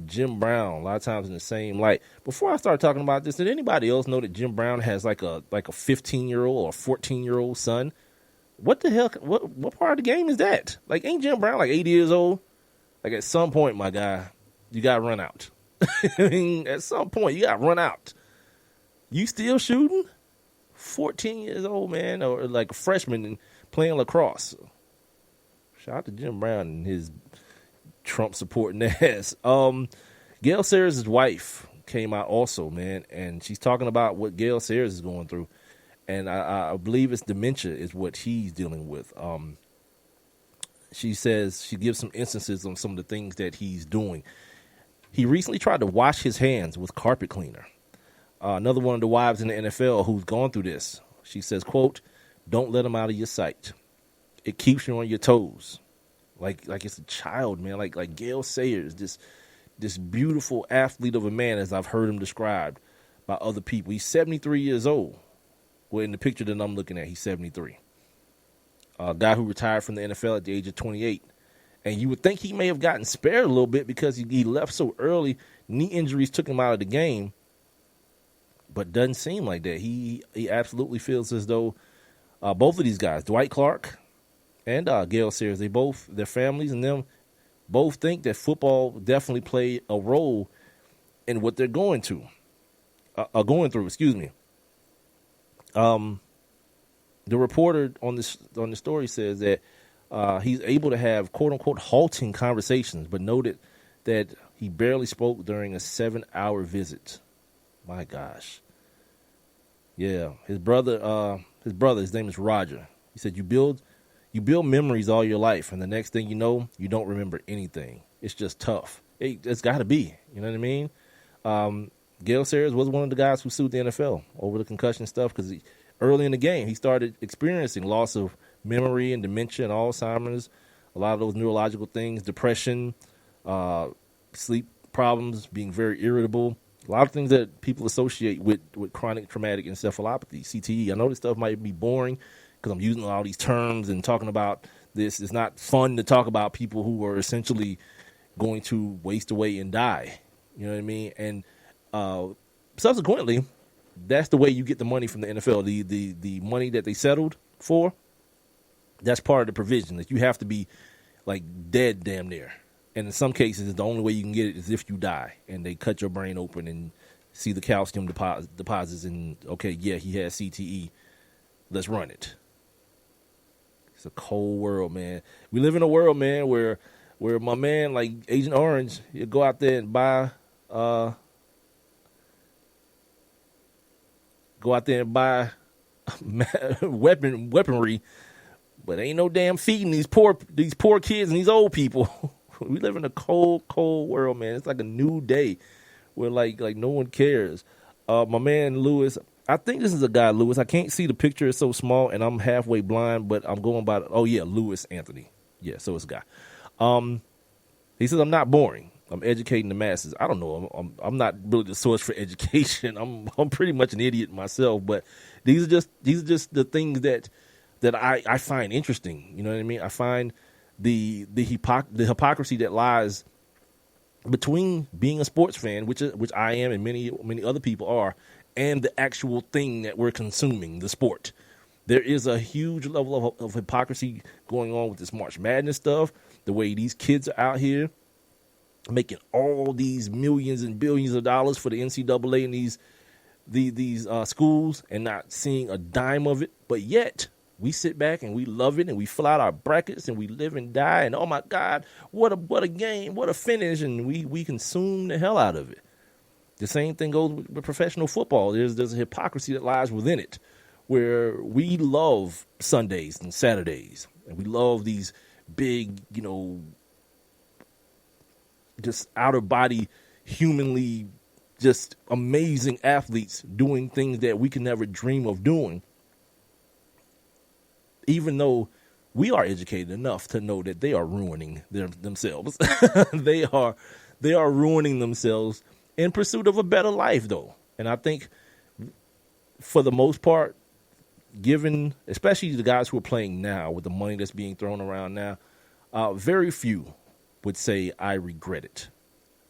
S4: Jim Brown, a lot of times in the same light. Before I start talking about this, did anybody else know that Jim Brown has like a 15-year-old or a 14-year-old son? What the hell? What part of the game is that? Like, ain't Jim Brown like 80 years old? Like, at some point, my guy, you got to run out. I mean, at some point, you got to run out. You still shooting? 14 years old, man, or like a freshman and playing lacrosse. Shout out to Jim Brown and his Trump supporting ass. Gale Sayers' wife came out also, man, and she's talking about what Gale Sayers is going through. And I believe it's dementia is what he's dealing with. She says, she gives some instances on some of the things that he's doing. He recently tried to wash his hands with carpet cleaner. Another one of the wives in the NFL who's gone through this. She says, quote, "Don't let him out of your sight. It keeps you on your toes." Like it's a child, man. Like Gale Sayers, this beautiful athlete of a man, as I've heard him described by other people. He's 73 years old. Well, in the picture that I'm looking at, he's 73. A guy who retired from the NFL at the age of 28. And you would think he may have gotten spared a little bit because he left so early. Knee injuries took him out of the game. But doesn't seem like that. He absolutely feels as though both of these guys, Dwight Clark and Gale Sayers, their families and them both think that football definitely played a role in what they're going through. The reporter on the story says that he's able to have quote unquote halting conversations, but noted that he barely spoke during a 7-hour visit. My gosh. Yeah, his brother, his name is Roger. He said you build memories all your life, and the next thing you know, you don't remember anything. It's just tough. It's got to be. You know what I mean? Gale Sayers was one of the guys who sued the NFL over the concussion stuff because early in the game he started experiencing loss of memory and dementia and Alzheimer's, a lot of those neurological things, depression, sleep problems, being very irritable, a lot of things that people associate with chronic traumatic encephalopathy, CTE. I know this stuff might be boring because I'm using all these terms and talking about this. It's not fun to talk about people who are essentially going to waste away and die. You know what I mean? And subsequently, that's the way you get the money from the NFL. The money that they settled for, that's part of the provision. That you have to be like dead damn near. And in some cases, the only way you can get it is if you die. And they cut your brain open and see the calcium deposits and, okay, yeah, he has CTE. Let's run it. It's a cold world, man. We live in a world, man, where my man, like Agent Orange, he'll go out there and buy weaponry, but ain't no damn feeding these poor kids and these old people. We live in a cold, cold world, man. It's like a new day where like no one cares. My man Lewis, I think this is a guy, Lewis. I can't see the picture; it's so small, and I'm halfway blind. But I'm going by. Oh yeah, Lewis Anthony. Yeah, so it's a guy. He says I'm not boring. I'm educating the masses. I don't know. I'm not really the source for education. I'm pretty much an idiot myself. But these are just the things that I find interesting. You know what I mean? I find the hypocrisy that lies between being a sports fan, which I am and many other people are, and the actual thing that we're consuming, the sport. There is a huge level of hypocrisy going on with this March Madness stuff, the way these kids are out here making all these millions and billions of dollars for the NCAA and these schools and not seeing a dime of it, but yet we sit back and we love it and we fill out our brackets and we live and die and oh my God, what a game, what a finish, and we consume the hell out of it. The same thing goes with professional football. There's a hypocrisy that lies within it, where we love Sundays and Saturdays and we love these big, just out of body, humanly, just amazing athletes doing things that we can never dream of doing. Even though we are educated enough to know that they are ruining themselves. They are ruining themselves in pursuit of a better life, though. And I think for the most part, given, especially the guys who are playing now with the money that's being thrown around now, very few would say I regret it.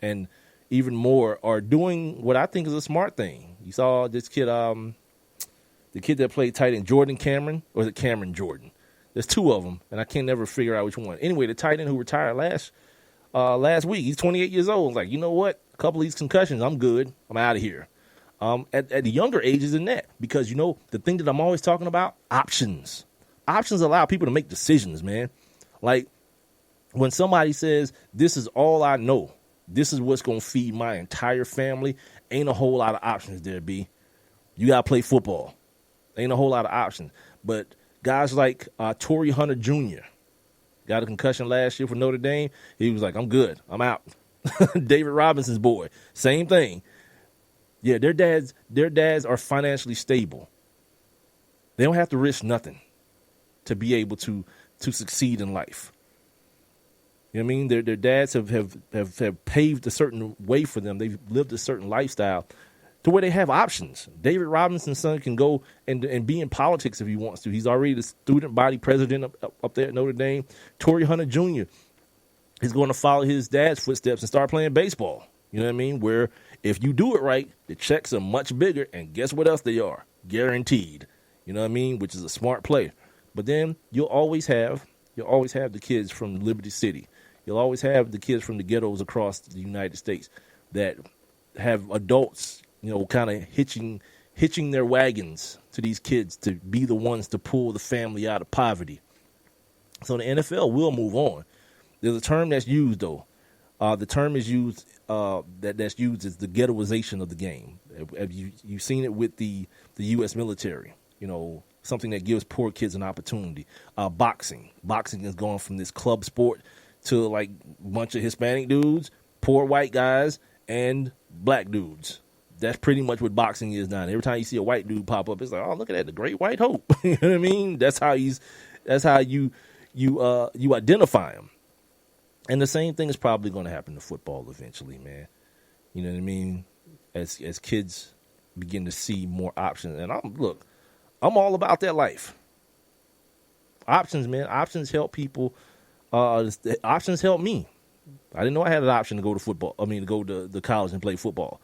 S4: And even more are doing what I think is a smart thing. You saw this kid, the kid that played tight end, Jordan Cameron, or is it Cameron Jordan? There's two of them, and I can't never figure out which one. Anyway, the tight end who retired last week, he's 28 years old. Like, you know what? A couple of these concussions, I'm good. I'm out of here. At the younger ages than that, because, the thing that I'm always talking about, options. Options allow people to make decisions, man. Like, when somebody says, this is all I know, this is what's going to feed my entire family, ain't a whole lot of options there, B. You got to play football. Ain't a whole lot of options. But guys like Torrey Hunter Jr. got a concussion last year for Notre Dame. He was like, I'm good. I'm out. David Robinson's boy, same thing. Yeah, their dads are financially stable. They don't have to risk nothing to be able to succeed in life. You know what I mean? Their dads have paved a certain way for them. They've lived a certain lifestyle to where they have options. David Robinson's son can go and be in politics if he wants to. He's already the student body president up there at Notre Dame. Torrey Hunter Jr. is going to follow his dad's footsteps and start playing baseball. You know what I mean? Where if you do it right, the checks are much bigger, and guess what else they are? Guaranteed. You know what I mean? Which is a smart play. But then you'll always have the kids from Liberty City. You'll always have the kids from the ghettos across the United States that have adults, kind of hitching their wagons to these kids to be the ones to pull the family out of poverty. So the NFL will move on. There's a term that's used, though. The term is used that's used is the ghettoization of the game. Have you've seen it with the U.S. military? Something that gives poor kids an opportunity. Boxing is going from this club sport to like a bunch of Hispanic dudes, poor white guys, and black dudes. that's pretty much what boxing is now. And every time you see a white dude pop up, it's like, oh, look at that, the Great White Hope. You know what I mean? That's how you identify him. And the same thing is probably going to happen to football eventually, man. You know what I mean? As kids begin to see more options. And I'm all about that life. Options, man. Options help people. Options help me. I didn't know I had an option to go to go to college and play football.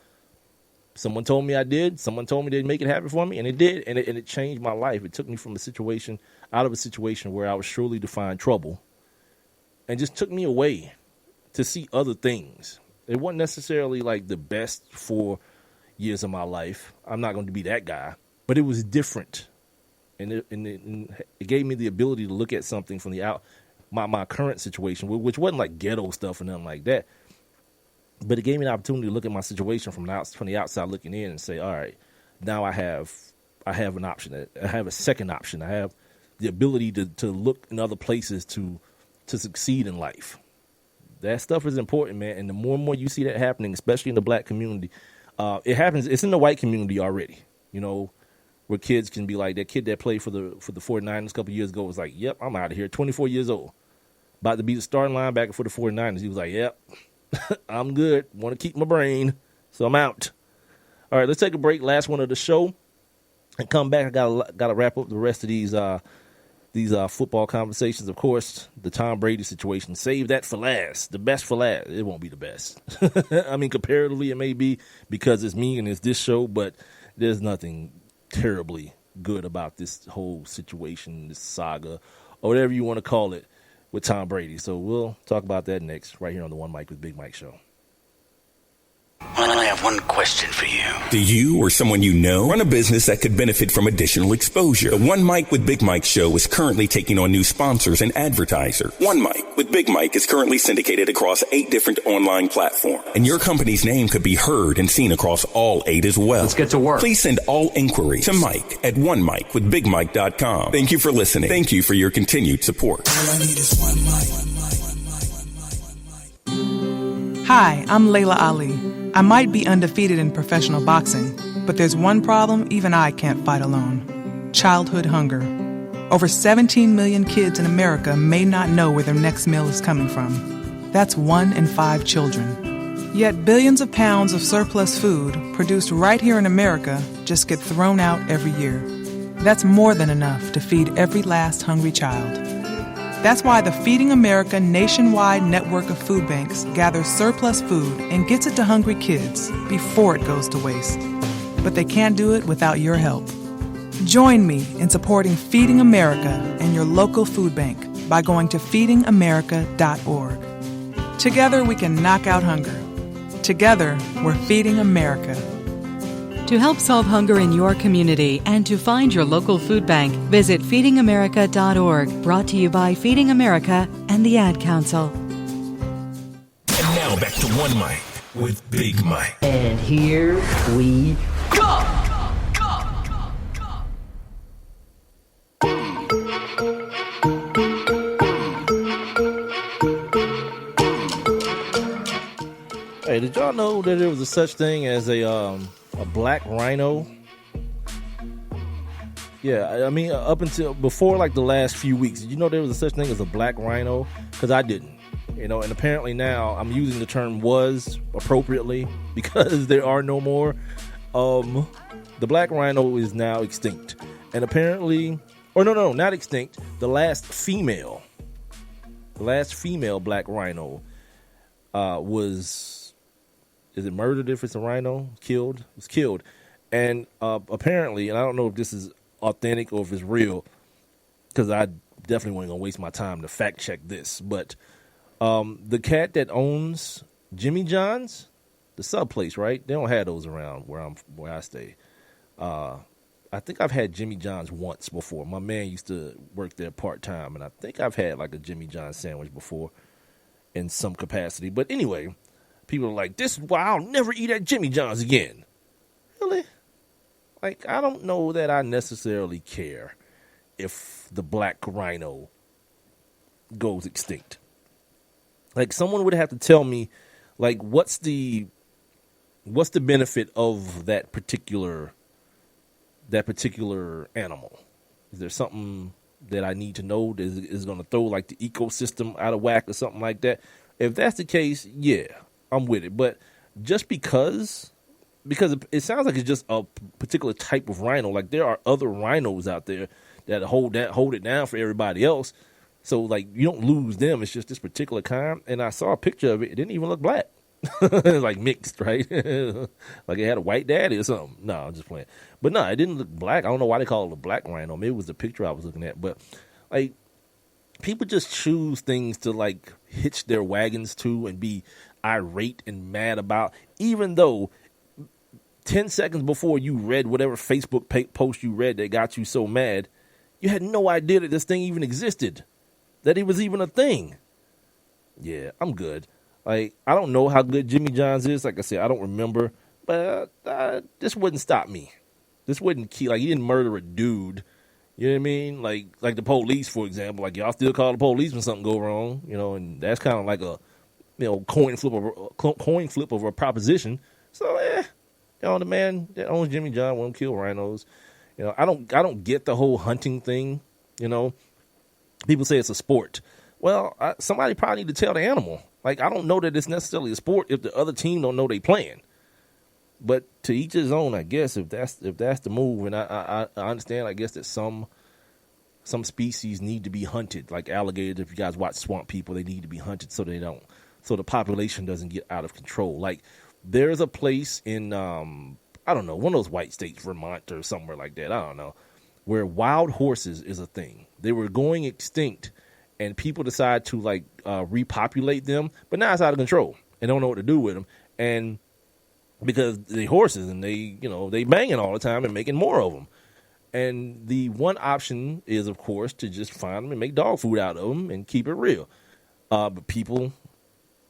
S4: Someone told me I did. Someone told me they'd make it happen for me, and it did. And it changed my life. It took me out of a situation where I was surely to find trouble, and just took me away to see other things. It wasn't necessarily like the best 4 years of my life. I'm not going to be that guy, but it was different. And it gave me the ability to look at something from my current situation, which wasn't like ghetto stuff or nothing like that. But it gave me an opportunity to look at my situation from the outside looking in and say, all right, now I have an option. I have a second option. I have the ability to look in other places to succeed in life. That stuff is important, man. And the more and more you see that happening, especially in the black community, it happens. It's in the white community already, you know, where kids can be like, that kid that played for the 49ers a couple years ago was like, yep, I'm out of here, 24 years old, about to be the starting linebacker for the 49ers. He was like, yep, I'm good. Want to keep my brain, so I'm out. All right, let's take a break. Last one of the show, and come back. I gotta wrap up the rest of these football conversations. Of course, the Tom Brady situation. Save that for last. The best for last. It won't be the best. I mean, comparatively, it may be because it's me and it's this show, but there's nothing terribly good about this whole situation, this saga, or whatever you want to call it, with Tom Brady. So we'll talk about that next, right here on the One Mic with Big Mike show.
S13: Well, I have one question for you.
S1: Do you or someone you know run a business that could benefit from additional exposure? The One Mic with Big Mike show is currently taking on new sponsors and advertisers. One Mic with Big Mike is currently syndicated across 8 different online platforms, and your company's name could be heard and seen across all 8 as well.
S16: Let's get to work.
S1: Please send all inquiries to Mike at onemicwithbigmike.com. Thank you for listening. Thank you for your continued support.
S2: All I need is one mic.
S17: Hi, I'm Layla Ali. I might be undefeated in professional boxing, but there's one problem even I can't fight alone: childhood hunger. Over 17 million kids in America may not know where their next meal is coming from. That's 1 in 5 children. Yet billions of pounds of surplus food produced right here in America just get thrown out every year. That's more than enough to feed every last hungry child. That's why the Feeding America nationwide network of food banks gathers surplus food and gets it to hungry kids before it goes to waste. But they can't do it without your help. Join me in supporting Feeding America and your local food bank by going to feedingamerica.org. Together we can knock out hunger. Together we're Feeding America.
S18: To help solve hunger in your community and to find your local food bank, visit feedingamerica.org. Brought to you by Feeding America and the Ad Council.
S1: And now back to One Mic with Big Mike.
S16: And here we go.
S4: Hey, did y'all know that there was a such thing as a black rhino? Yeah, I mean, up until before like the last few weeks, did you know there was a such thing as a black rhino? Because I didn't, you know, and apparently now I'm using the term was appropriately because there are no more. The black rhino is now extinct. And apparently, or no, not extinct. The last female black rhino was, is it murdered if it's a rhino? Killed? Was killed. And apparently, and I don't know if this is authentic or if it's real, because I definitely wasn't going to waste my time to fact check this, but the cat that owns Jimmy John's, the sub place, right? They don't have those around where I stay. I think I've had Jimmy John's once before. My man used to work there part-time, and I think I've had like a Jimmy John's sandwich before in some capacity. But anyway, people are like, this is why I'll never eat at Jimmy John's again. Really? Like, I don't know that I necessarily care if the black rhino goes extinct. Like, someone would have to tell me, like, what's the what's the benefit of that particular animal? Is there something that I need to know that is going to throw like the ecosystem out of whack or something like that? If that's the case, yeah, I'm with it. But just because it sounds like it's just a particular type of rhino. Like there are other rhinos out there that hold it down for everybody else. So like you don't lose them. It's just this particular kind. And I saw a picture of it. It didn't even look black. Like mixed, right? Like it had a white daddy or something. No, I'm just playing. But no, it didn't look black. I don't know why they call it a black rhino. Maybe it was the picture I was looking at. But like people just choose things to like hitch their wagons to and be irate and mad about, even though 10 seconds before you read whatever Facebook post you read that got you so mad, you had no idea that this thing even existed, that it was even a thing. Yeah, I'm good. Like, I don't know how good Jimmy John's is. Like I said, I don't remember. But this wouldn't stop me. This wouldn't keep, like, he didn't murder a dude. You know what I mean? Like the police, for example. Like, y'all still call the police when something go wrong. You know, and that's kind of like a, coin flip of a proposition. So, the man that owns Jimmy John won't kill rhinos. You know, I don't get the whole hunting thing. You know, people say it's a sport. Well, somebody probably need to tell the animal. Like, I don't know that it's necessarily a sport if the other team don't know they playing. But to each his own, I guess, if that's the move. And I understand, I guess, that some species need to be hunted, like alligators. If you guys watch Swamp People, they need to be hunted so the population doesn't get out of control. Like, there's a place in, I don't know, one of those white states, Vermont or somewhere like that, I don't know, where wild horses is a thing. They were going extinct, and people decide to, like, repopulate them, but now it's out of control and don't know what to do with them. And because the horses, and they banging all the time and making more of them. And the one option is, of course, to just find them and make dog food out of them and keep it real. But people,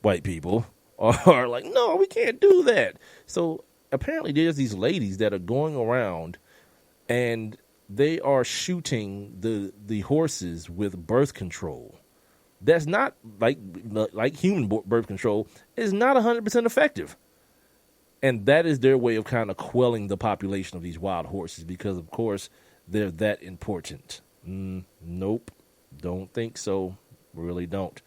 S4: white people, are like, no, we can't do that. So apparently there's these ladies that are going around and they are shooting the horses with birth control. That's not like human birth control. Is not 100% effective. And that is their way of kind of quelling the population of these wild horses because, of course, they're that important. Nope. Don't think so. Really don't.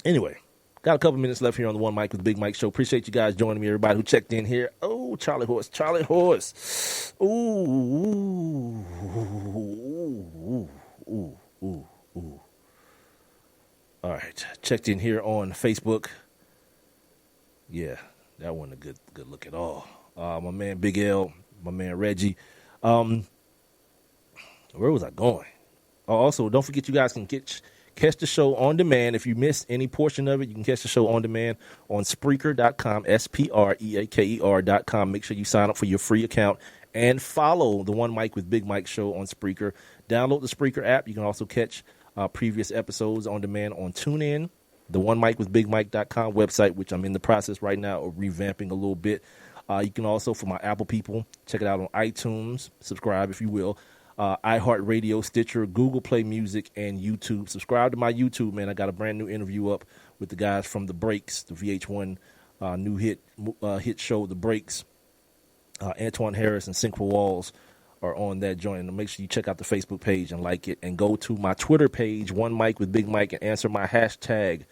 S4: Anyway, got a couple minutes left here on the One Mic with Big Mike show. Appreciate you guys joining me, everybody who checked in here. Oh, Charlie Horse. Ooh. All right. Checked in here on Facebook. Yeah, that wasn't a good look at all. My man Big L, my man Reggie. Where was I going? Also, don't forget you guys can catch the show on demand. If you missed any portion of it, you can catch the show on demand on Spreaker.com, Spreaker.com. Make sure you sign up for your free account and follow the One Mic with Big Mike show on Spreaker. Download the Spreaker app. You can also catch previous episodes on demand on TuneIn. The OneMicWithBigMike.com website, which I'm in the process right now of revamping a little bit. You can also, for my Apple people, check it out on iTunes. Subscribe, if you will. iHeartRadio, Stitcher, Google Play Music, and YouTube. Subscribe to my YouTube, man. I got a brand new interview up with the guys from The Breaks, the VH1 new hit show, The Breaks. Antoine Harris and Synchro Walls are on that joint. And make sure you check out the Facebook page and like it. And go to my Twitter page, One Mic with Big Mike, and answer my hashtag.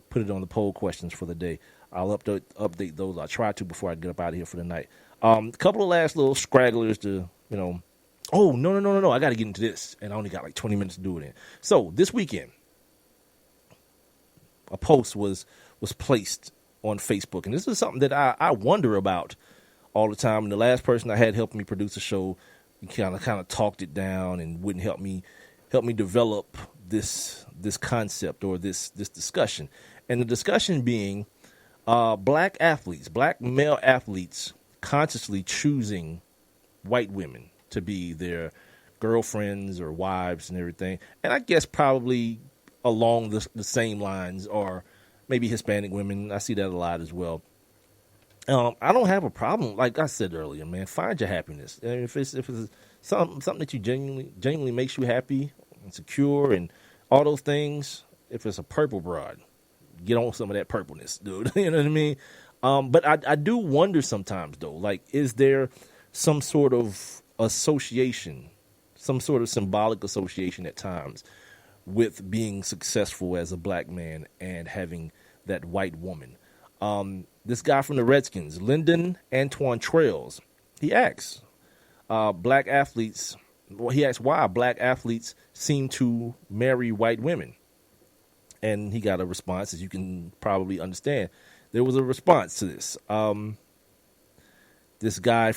S4: Put it on the poll questions for the day. I'll update those. I'll try to before I get up out of here for the night. A couple of last little scragglers to, Oh, no. I got to get into this. And I only got like 20 minutes to do it in. So this weekend, a post was placed on Facebook. And this is something that I wonder about all the time. And the last person I had helping me produce a show, he kind of talked it down and wouldn't help me develop this concept or this discussion. And the discussion being black male athletes consciously choosing white women to be their girlfriends or wives and everything. And I guess probably along the same lines are maybe Hispanic women. I see that a lot as well. I don't have a problem. Like I said earlier, man, find your happiness. And if it's something that you genuinely makes you happy and secure and all those things, if it's a purple broad, get on some of that purpleness, dude. You know what I mean? But I do wonder sometimes, though, like, is there some sort of association, some sort of symbolic association at times with being successful as a black man and having that white woman? This guy from the Redskins, Lyndon Antoine Trails, he asks black athletes, he asks why black athletes seem to marry white women. And he got a response, as you can probably understand. There was a response to this. This guy, at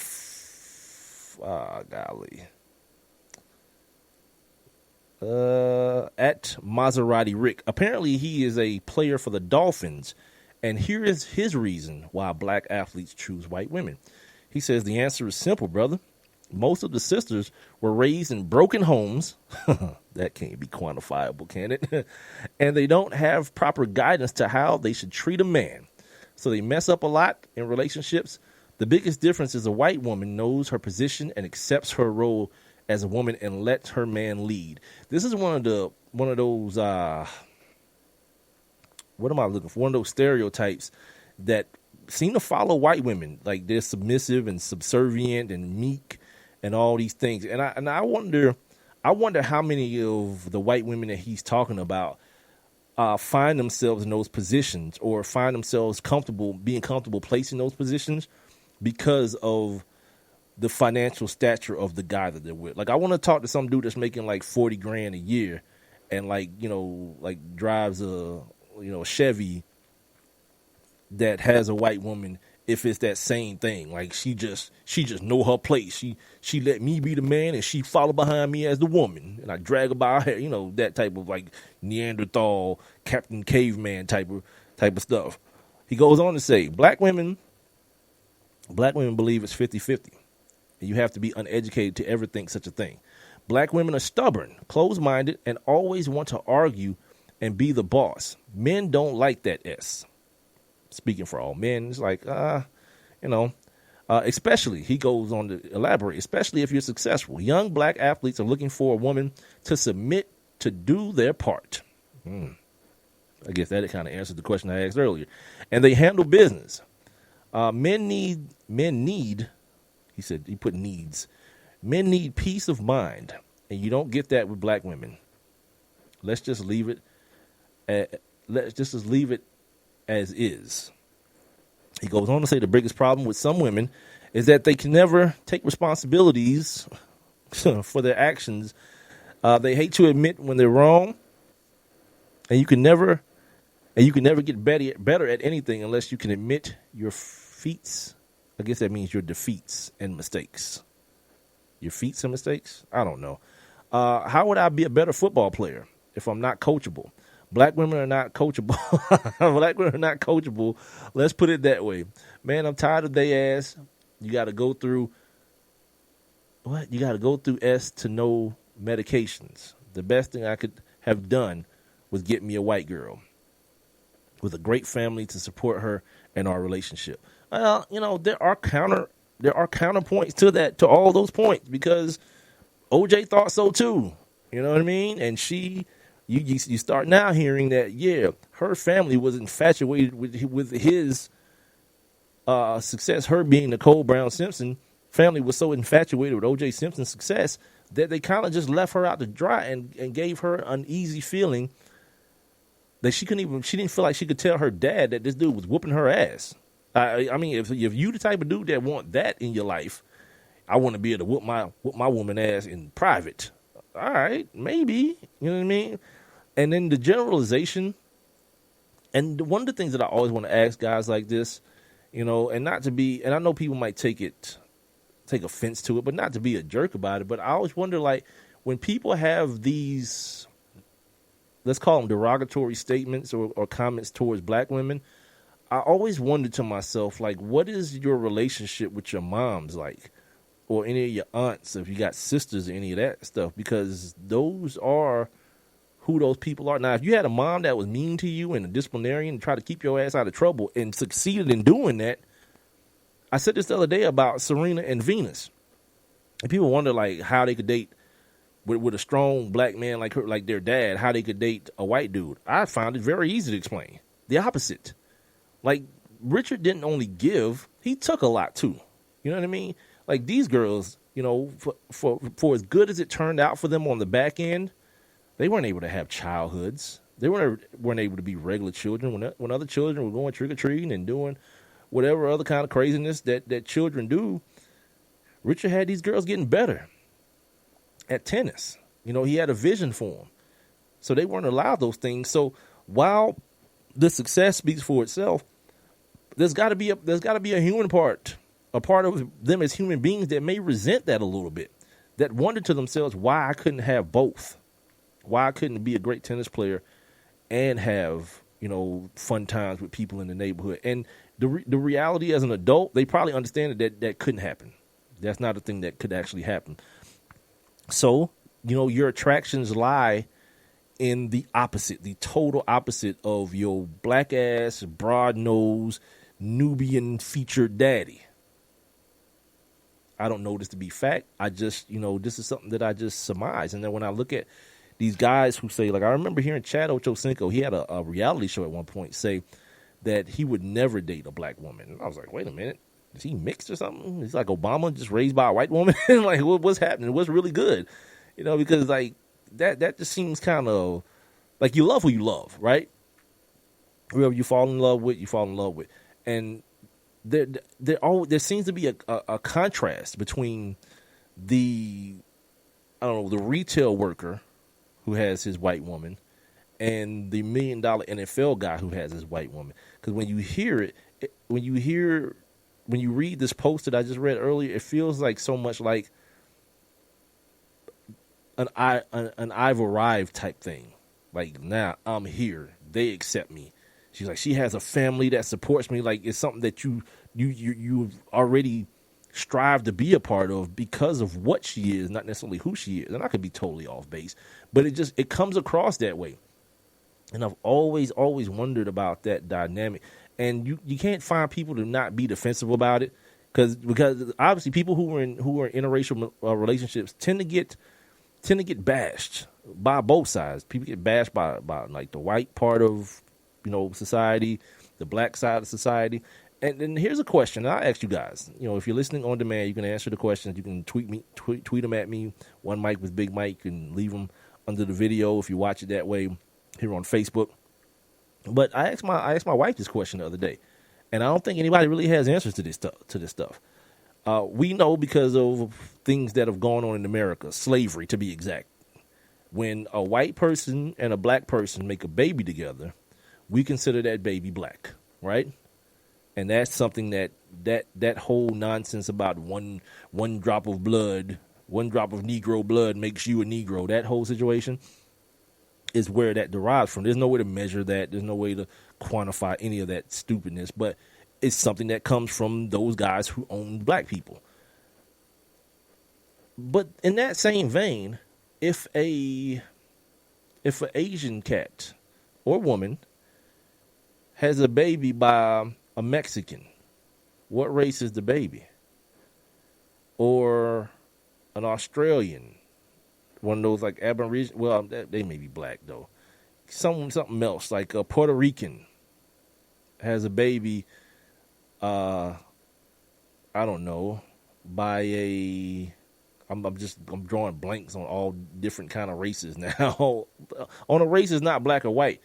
S4: Maserati Rick. Apparently, he is a player for the Dolphins. And here is his reason why black athletes choose white women. He says the answer is simple, brother. Most of the sisters were raised in broken homes. That can't be quantifiable, can it? And they don't have proper guidance to how they should treat a man. So they mess up a lot in relationships. The biggest difference is a white woman knows her position and accepts her role as a woman and lets her man lead. This is one of those what am I looking for? One of those stereotypes that seem to follow white women, like they're submissive and subservient and meek and all these things. And I wonder how many of the white women that he's talking about find themselves in those positions or find themselves being comfortable placing those positions because of the financial stature of the guy that they're with. Like, I want to talk to some dude that's making like $40,000 a year and like drives a Chevy that has a white woman. If it's that same thing, like she just know her place. She let me be the man and she follow behind me as the woman, and I drag her by her hair. That type of like Neanderthal, Captain Caveman type of stuff. He goes on to say, black women believe it's 50-50. And you have to be uneducated to ever think such a thing. Black women are stubborn, closed-minded, and always want to argue and be the boss. Men don't like that S. Speaking for all men, it's like, especially, he goes on to elaborate, especially if you're successful. Young black athletes are looking for a woman to submit to do their part. I guess that kind of answered the question I asked earlier. And they handle business. Men need, he said, he put needs. Men need peace of mind, and you don't get that with black women. Let's just leave it as is. He goes on to say the biggest problem with some women is that they can never take responsibilities for their actions. They hate to admit when they're wrong, and you can never get better at anything unless you can admit your feats. I guess that means your defeats and mistakes. Your feats and mistakes? I don't know. How would I be a better football player if I'm not coachable? Black women are not coachable. Black women are not coachable. Let's put it that way. Man, I'm tired of they ass. You got to go through what? You got to go through S to no medications. The best thing I could have done was get me a white girl with a great family to support her and our relationship. Well, there are counterpoints to that, to all those points, because OJ thought so too. You know what I mean? And you start now hearing that, her family was infatuated with his success. Her being Nicole Brown Simpson, family was so infatuated with O.J. Simpson's success that they kind of just left her out to dry and gave her an uneasy feeling that she didn't feel like she could tell her dad that this dude was whooping her ass. I mean, if you the type of dude that want that in your life, I want to be able to whoop my woman ass in private. All right, maybe, you know what I mean? And then the generalization, and one of the things that I always want to ask guys like this, and not to be, and I know people might take offense to it, but not to be a jerk about it. But I always wonder, like, when people have these, let's call them derogatory statements or comments towards black women, I always wonder to myself, like, what is your relationship with your moms like? Or any of your aunts, if you got sisters or any of that stuff, because those are who those people are. Now, if you had a mom that was mean to you and a disciplinarian and tried to keep your ass out of trouble and succeeded in doing that, I said this the other day about Serena and Venus. And people wonder, like, how they could date with a strong black man like her, like their dad, how they could date a white dude. I found it very easy to explain. The opposite. Like, Richard didn't only give, he took a lot too. You know what I mean? Like these girls, you know, for as good as it turned out for them on the back end, they weren't able to have childhoods. They weren't able to be regular children when other children were going trick-or-treating and doing whatever other kind of craziness that children do. Richard had these girls getting better at tennis. You know, he had a vision for them. So they weren't allowed those things. So while the success speaks for itself, there's got to be a human part, a part of them as human beings that may resent that a little bit, that wonder to themselves why I couldn't have both, why I couldn't be a great tennis player and have, you know, fun times with people in the neighborhood. And the reality as an adult, they probably understand that couldn't happen. That's not a thing that could actually happen. So, you know, your attractions lie in the opposite, the total opposite of your black ass, broad nose, Nubian featured daddy. I don't know this to be fact. I just, you know, this is something that I just surmise. And then when I look at these guys who say, like, I remember hearing Chad Ochocinco, he had a reality show at one point, say that he would never date a black woman. And I was like, wait a minute, is he mixed or something? He's like Obama, just raised by a white woman. Like, what's happening? What's really good? You know, because like that just seems kind of like you love who you love, right? Whoever you fall in love with, you fall in love with. And there seems to be a contrast between the retail worker who has his white woman and the $1 million NFL guy who has his white woman. Because when you hear it, when you read this post that I just read earlier, it feels like so much like an I've arrived type thing. Like, now I'm here. They accept me. She's like, she has a family that supports me. Like, it's something that you've already strive to be a part of because of what she is, not necessarily who she is. And I could be totally off base, but it comes across that way. And I've always wondered about that dynamic. And you can't find people to not be defensive about it because obviously people who are in interracial relationships tend to get bashed by both sides. People get bashed by like the white part of, you know, society, the black side of society. And then here's a question. I'll ask you guys, you know, if you're listening on demand, you can answer the questions. You can tweet them at me, One Mic with Big Mike, and leave them under the video if you watch it that way here on Facebook. But I asked my wife this question the other day, and I don't think anybody really has answers to this stuff. We know because of things that have gone on in America, slavery to be exact. When a white person and a black person make a baby together, we consider that baby black, right? And that's something that whole nonsense about one drop of blood, one drop of Negro blood makes you a Negro. That whole situation is where that derives from. There's no way to measure that. There's no way to quantify any of that stupidness. But it's something that comes from those guys who own black people. But in that same vein, if an Asian cat or woman has a baby by a Mexican, what race is the baby? Or an Australian, one of those like Aboriginal, well, they may be black though. Something else, like a Puerto Rican has a baby, I don't know, by I'm drawing blanks on all different kind of races now. On a race is not black or white.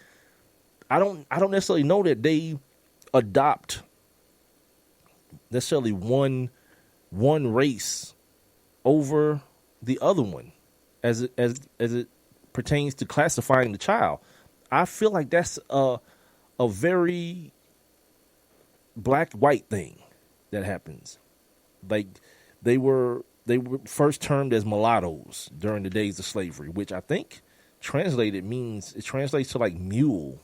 S4: I don't necessarily know that they adopt necessarily one race over the other one as it pertains to classifying the child. I feel like that's a very black-white thing that happens. Like they were first termed as mulattoes during the days of slavery, which I think translates to like mule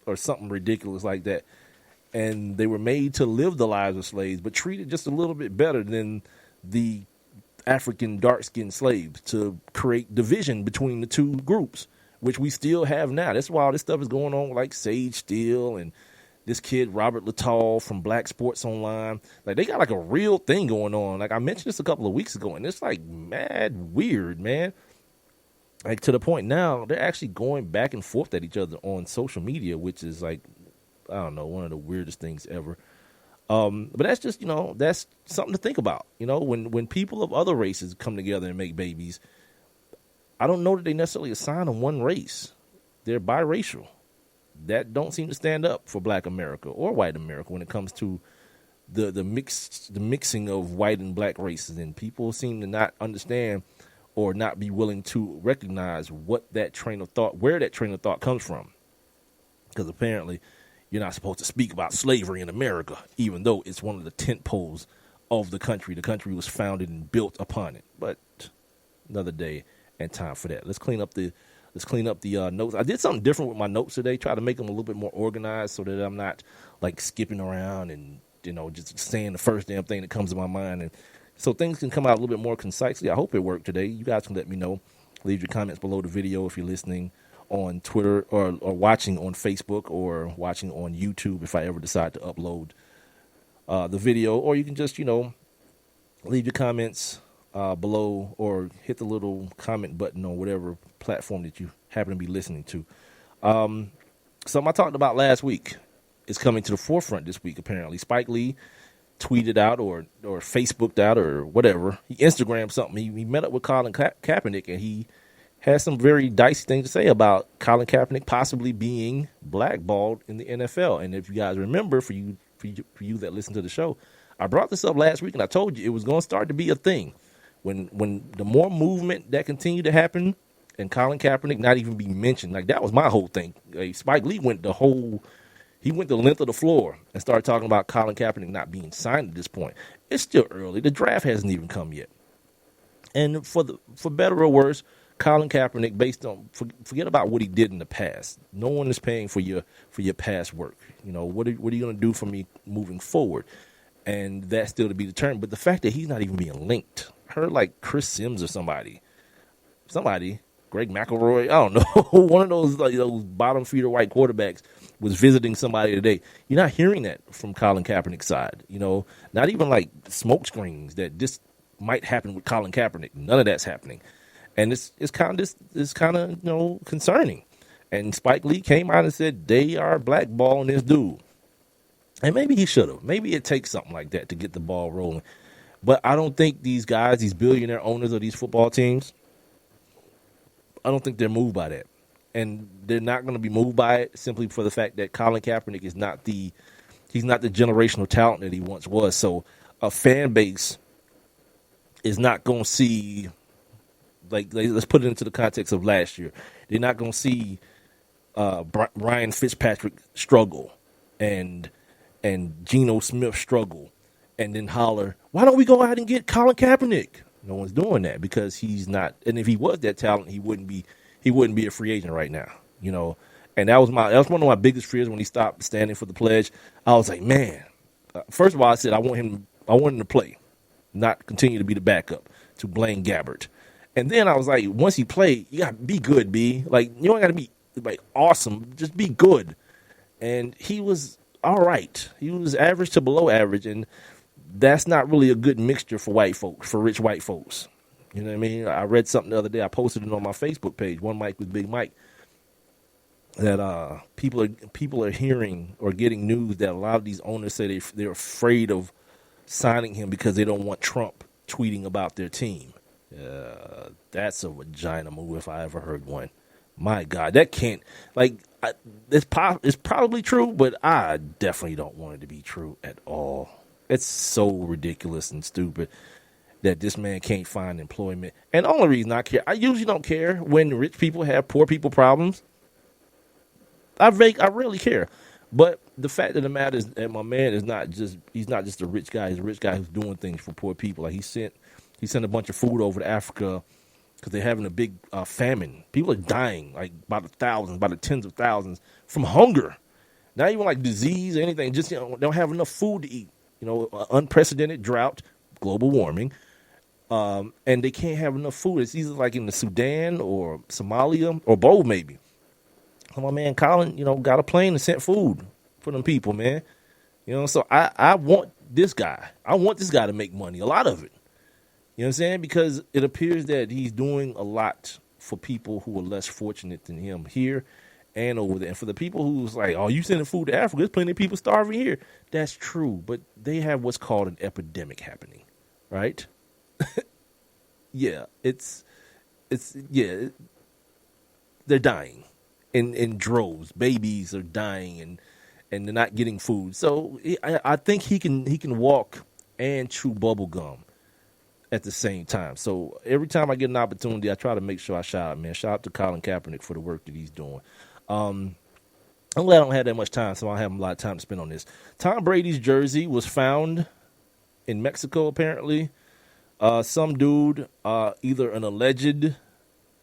S4: or something ridiculous like that. And they were made to live the lives of slaves, but treated just a little bit better than the African dark-skinned slaves to create division between the two groups, which we still have now. That's why all this stuff is going on, like Sage Steele and this kid Robert Littall from Black Sports Online. Like, they got like a real thing going on. Like, I mentioned this a couple of weeks ago, and it's like mad weird, man. Like, to the point now they're actually going back and forth at each other on social media, which is like I don't know, one of the weirdest things ever. But that's just, that's something to think about. When people of other races come together and make babies, I don't know that they necessarily assign them one race. They're biracial. That don't seem to stand up for Black America or white America when it comes to the mixing of white and black races. And people seem to not understand or not be willing to recognize where that train of thought comes from. Because apparently you're not supposed to speak about slavery in America, even though it's one of the tent poles of the country. The country was founded and built upon it. But another day and time for that. Let's clean up the notes. I did something different with my notes today. Try to make them a little bit more organized so that I'm not like skipping around and just saying the first damn thing that comes to my mind, and so things can come out a little bit more concisely. I hope it worked today. You guys can let me know. Leave your comments below the video if you're listening on Twitter or watching on Facebook or watching on YouTube if I ever decide to upload the video. Or you can just, leave your comments below or hit the little comment button on whatever platform that you happen to be listening to. Something I talked about last week is coming to the forefront this week, apparently. Spike Lee tweeted out or Facebooked out or whatever. He Instagrammed something. He met up with Colin Kaepernick, and he has some very dicey things to say about Colin Kaepernick possibly being blackballed in the NFL. And if you guys remember, for you that listen to the show, I brought this up last week, and I told you it was going to start to be a thing. When the more movement that continued to happen and Colin Kaepernick not even be mentioned, like that was my whole thing. Spike Lee went the length of the floor and started talking about Colin Kaepernick not being signed at this point. It's still early. The draft hasn't even come yet. And for better or worse, Colin Kaepernick, forget about what he did in the past. No one is paying for your past work. What are you going to do for me moving forward? And that's still to be determined. But the fact that he's not even being linked, I heard like Chris Sims or somebody, Greg McElroy, I don't know, one of those bottom feeder white quarterbacks was visiting somebody today. You're not hearing that from Colin Kaepernick's side. Not even like smoke screens that this might happen with Colin Kaepernick. None of that's happening, and it's kind of concerning. And Spike Lee came out and said they are blackballing this dude, and maybe he should have. Maybe it takes something like that to get the ball rolling. But I don't think these guys, these billionaire owners of these football teams, I don't think they're moved by that. And they're not going to be moved by it simply for the fact that Colin Kaepernick is not the generational talent that he once was. So a fan base is not going to see, let's put it into the context of last year. They're not going to see Ryan Fitzpatrick struggle and Geno Smith struggle and then holler, why don't we go out and get Colin Kaepernick? No one's doing that because he's not. And if he was that talent, he wouldn't be a free agent right now, And that was one of my biggest fears when he stopped standing for the pledge. I was like, man. First of all, I said I want him to play, not continue to be the backup to Blaine Gabbert. And then I was like, once he played, you got to be good, B. Like you don't got to be like awesome, just be good. And he was all right. He was average to below average, and that's not really a good mixture for white folks, for rich white folks. You know what I mean? I read something the other day. I posted it on my Facebook page, One Mic with Big Mike, that people are hearing or getting news that a lot of these owners say they're afraid of signing him because they don't want Trump tweeting about their team. That's a vagina move if I ever heard one. My God, that can't, it's probably true, but I definitely don't want it to be true at all. It's so ridiculous and stupid that this man can't find employment. And the only reason I care, I usually don't care when rich people have poor people problems. I rarely care. But the fact of the matter is that my man he's not just a rich guy. He's a rich guy who's doing things for poor people. Like he sent a bunch of food over to Africa because they're having a big famine. People are dying like by the thousands, by the tens of thousands from hunger. Not even like disease or anything. Just they don't have enough food to eat. Unprecedented drought, global warming, and they can't have enough food. It's either like in the Sudan or Somalia or both maybe. So my man Colin, got a plane and sent food for them people, man. So I want this guy. I want this guy to make money, a lot of it. You know what I'm saying? Because it appears that he's doing a lot for people who are less fortunate than him here. and over there. And for the people who's like, oh, you sending food to Africa, there's plenty of people starving here. That's true, but they have what's called an epidemic happening, right? Yeah, they're dying in droves. Babies are dying and they're not getting food. So I think he can walk and chew bubble gum at the same time. So every time I get an opportunity, I try to make sure I shout out, man. Shout out to Colin Kaepernick for the work that he's doing. I'm glad I don't have that much time, so I have a lot of time to spend on this. Tom Brady's jersey was found in Mexico, apparently. Some dude, either an alleged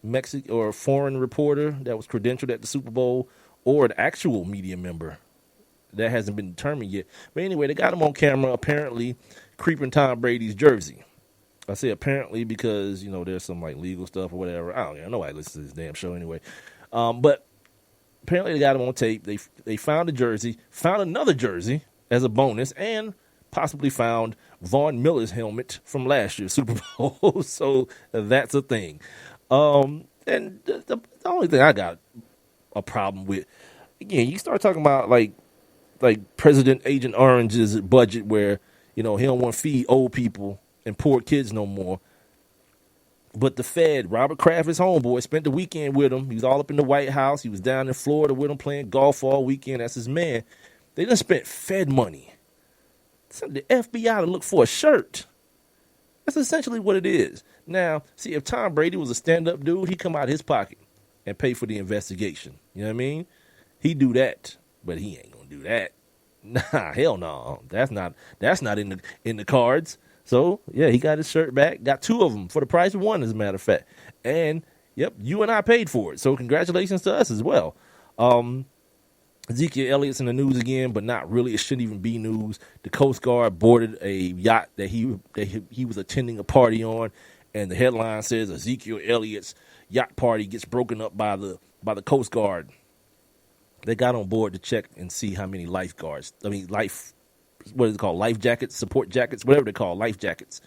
S4: Mexican or a foreign reporter that was credentialed at the Super Bowl, or an actual media member that hasn't been determined yet. But anyway, they got him on camera, apparently creeping Tom Brady's jersey. I say apparently because, you know, there's some like legal stuff or whatever. I don't know. Nobody listens to this damn show anyway. But apparently they got him on tape. They found a jersey, found another jersey as a bonus, and possibly found Von Miller's helmet from last year's Super Bowl. So that's a thing. And the only thing I got a problem with, again, you start talking about like President Agent Orange's budget where, you know, he don't want to feed old people and poor kids no more. But the Fed, Robert Kraft, his homeboy, spent the weekend with him. He was all up in the White House. He was down in Florida with him playing golf all weekend. That's his man. They done spent Fed money. Sent the FBI to look for a shirt. That's essentially what it is. Now, see, if Tom Brady was a stand-up dude, he'd come out of his pocket and pay for the investigation. You know what I mean? He'd do that, but he ain't gonna do that. Nah, hell no. That's not in the cards. So, yeah, he got his shirt back. Got two of them for the price of one, as a matter of fact. And, yep, you and I paid for it. So, congratulations to us as well. Ezekiel Elliott's in the news again, but not really. It shouldn't even be news. The Coast Guard boarded a yacht that he was attending a party on, and the headline says Ezekiel Elliott's yacht party gets broken up by the Coast Guard. They got on board to check and see how many life jackets, support jackets, whatever they call life jackets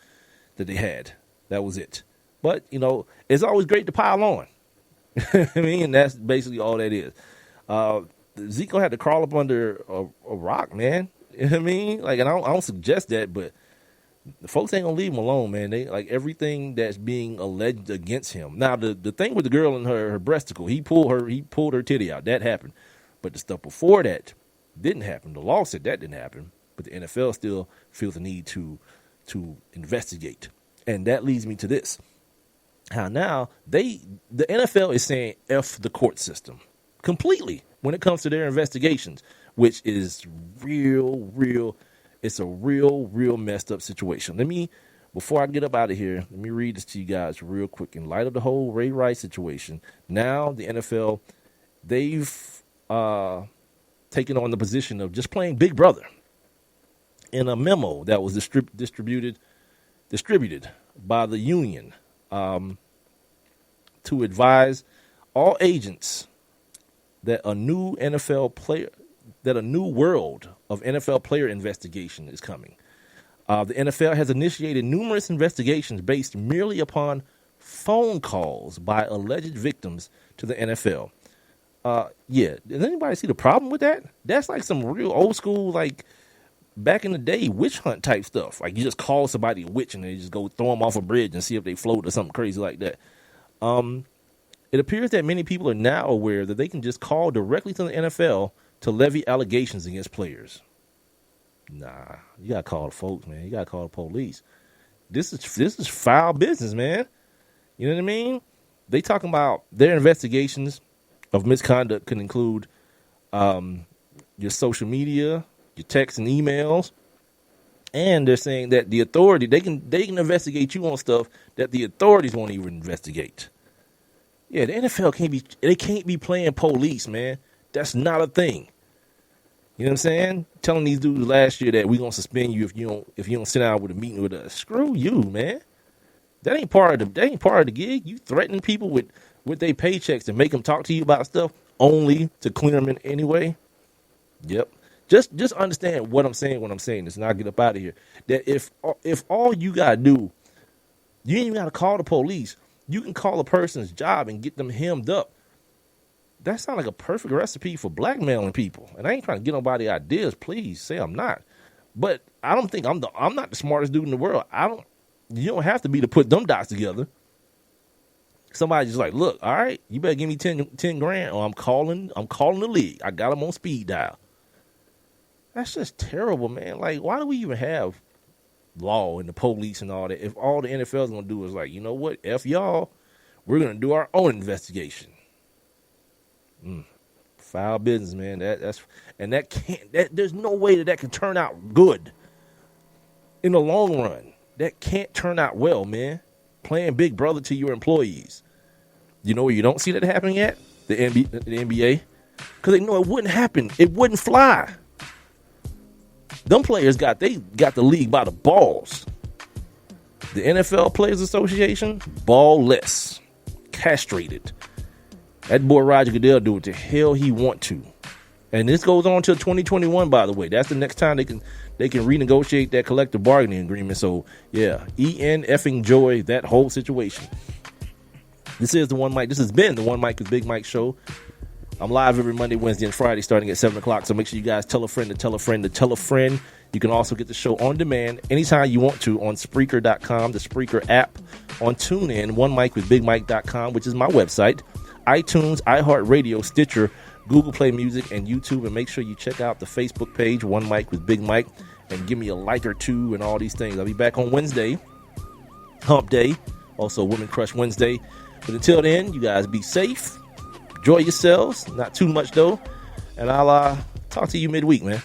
S4: that they had. That was it. But, you know, it's always great to pile on. I mean, that's basically all that is. Ezekiel had to crawl up under a rock, man. You know what I mean? Like, and I don't suggest that, but the folks ain't gonna leave him alone, man. They like everything that's being alleged against him. Now, the thing with the girl and her breasticle, he pulled her titty out. That happened. But the stuff before that didn't happen. The law said that didn't happen, but the NFL still feels the need to investigate. And that leads me to this. How now the NFL is saying F the court system completely when it comes to their investigations, which is real. It's a real messed up situation. Before I get up out of here, let me read this to you guys real quick. In light of the whole Ray Rice situation, now the NFL, they've taken on the position of just playing Big Brother. In a memo that was distributed by the union to advise all agents that a new world of NFL player investigation is coming. The NFL has initiated numerous investigations based merely upon phone calls by alleged victims to the NFL. Does anybody see the problem with that? That's like some real old school, like back in the day, witch hunt type stuff. Like you just call somebody a witch and they just go throw them off a bridge and see if they float or something crazy like that. It appears that many people are now aware that they can just call directly to the NFL to levy allegations against players. Nah, you gotta call the folks, man. You gotta call the police. This is foul business, man. You know what I mean? They talking about their investigations of misconduct can include your social media, your texts and emails, and they're saying that the authority they can investigate you on stuff that the authorities won't even investigate. Yeah, the NFL can't be playing police, man. That's not a thing. You know what I'm saying? Telling these dudes last year that we're gonna suspend you if you don't sit down with a meeting with us. Screw you, man. That ain't part of the gig. You threatening people with their paychecks to make them talk to you about stuff only to clear them in anyway. Yep. Just understand what I'm saying when I'm saying this, and I'll get up out of here. That if all you gotta do, you ain't even gotta call the police. You can call a person's job and get them hemmed up. that sounds like a perfect recipe for blackmailing people. And I ain't trying to get nobody ideas. Please say I'm not. But I don't think I'm not the smartest dude in the world. You don't have to be to put them dots together. Somebody just like, look, all right, you better give me 10 grand or I'm calling the league. I got them on speed dial. That's just terrible, man. Like, why do we even have law and the police and all that if all the NFL is going to do is like, you know what, F y'all, we're going to do our own investigation. Foul business, man. There's no way that can turn out good in the long run. That can't turn out well, man. Playing big brother to your employees. You know where you don't see that happening at? The NBA. Because they know it wouldn't happen. It wouldn't fly. Them players got the league by the balls. The NFL Players Association, ball-less. Castrated. That boy Roger Goodell do what the hell he want to. And this goes on till 2021, by the way. That's the next time they can renegotiate that collective bargaining agreement. So, yeah, effing joy that whole situation. This is the One Mic. This has been the One Mic with Big Mike show. I'm live every Monday, Wednesday, and Friday starting at 7 o'clock. So make sure you guys tell a friend to tell a friend to tell a friend. You can also get the show on demand anytime you want to on Spreaker.com, the Spreaker app, on TuneIn, OneMicWithBigMike.com, which is my website, iTunes, iHeartRadio, Stitcher, Google Play Music, and YouTube. And make sure you check out the Facebook page, One Mic with Big Mike, and give me a like or two and all these things. I'll be back on Wednesday, Hump Day, also Women Crush Wednesday. But until then, you guys be safe. Enjoy yourselves. Not too much, though. And I'll talk to you midweek, man.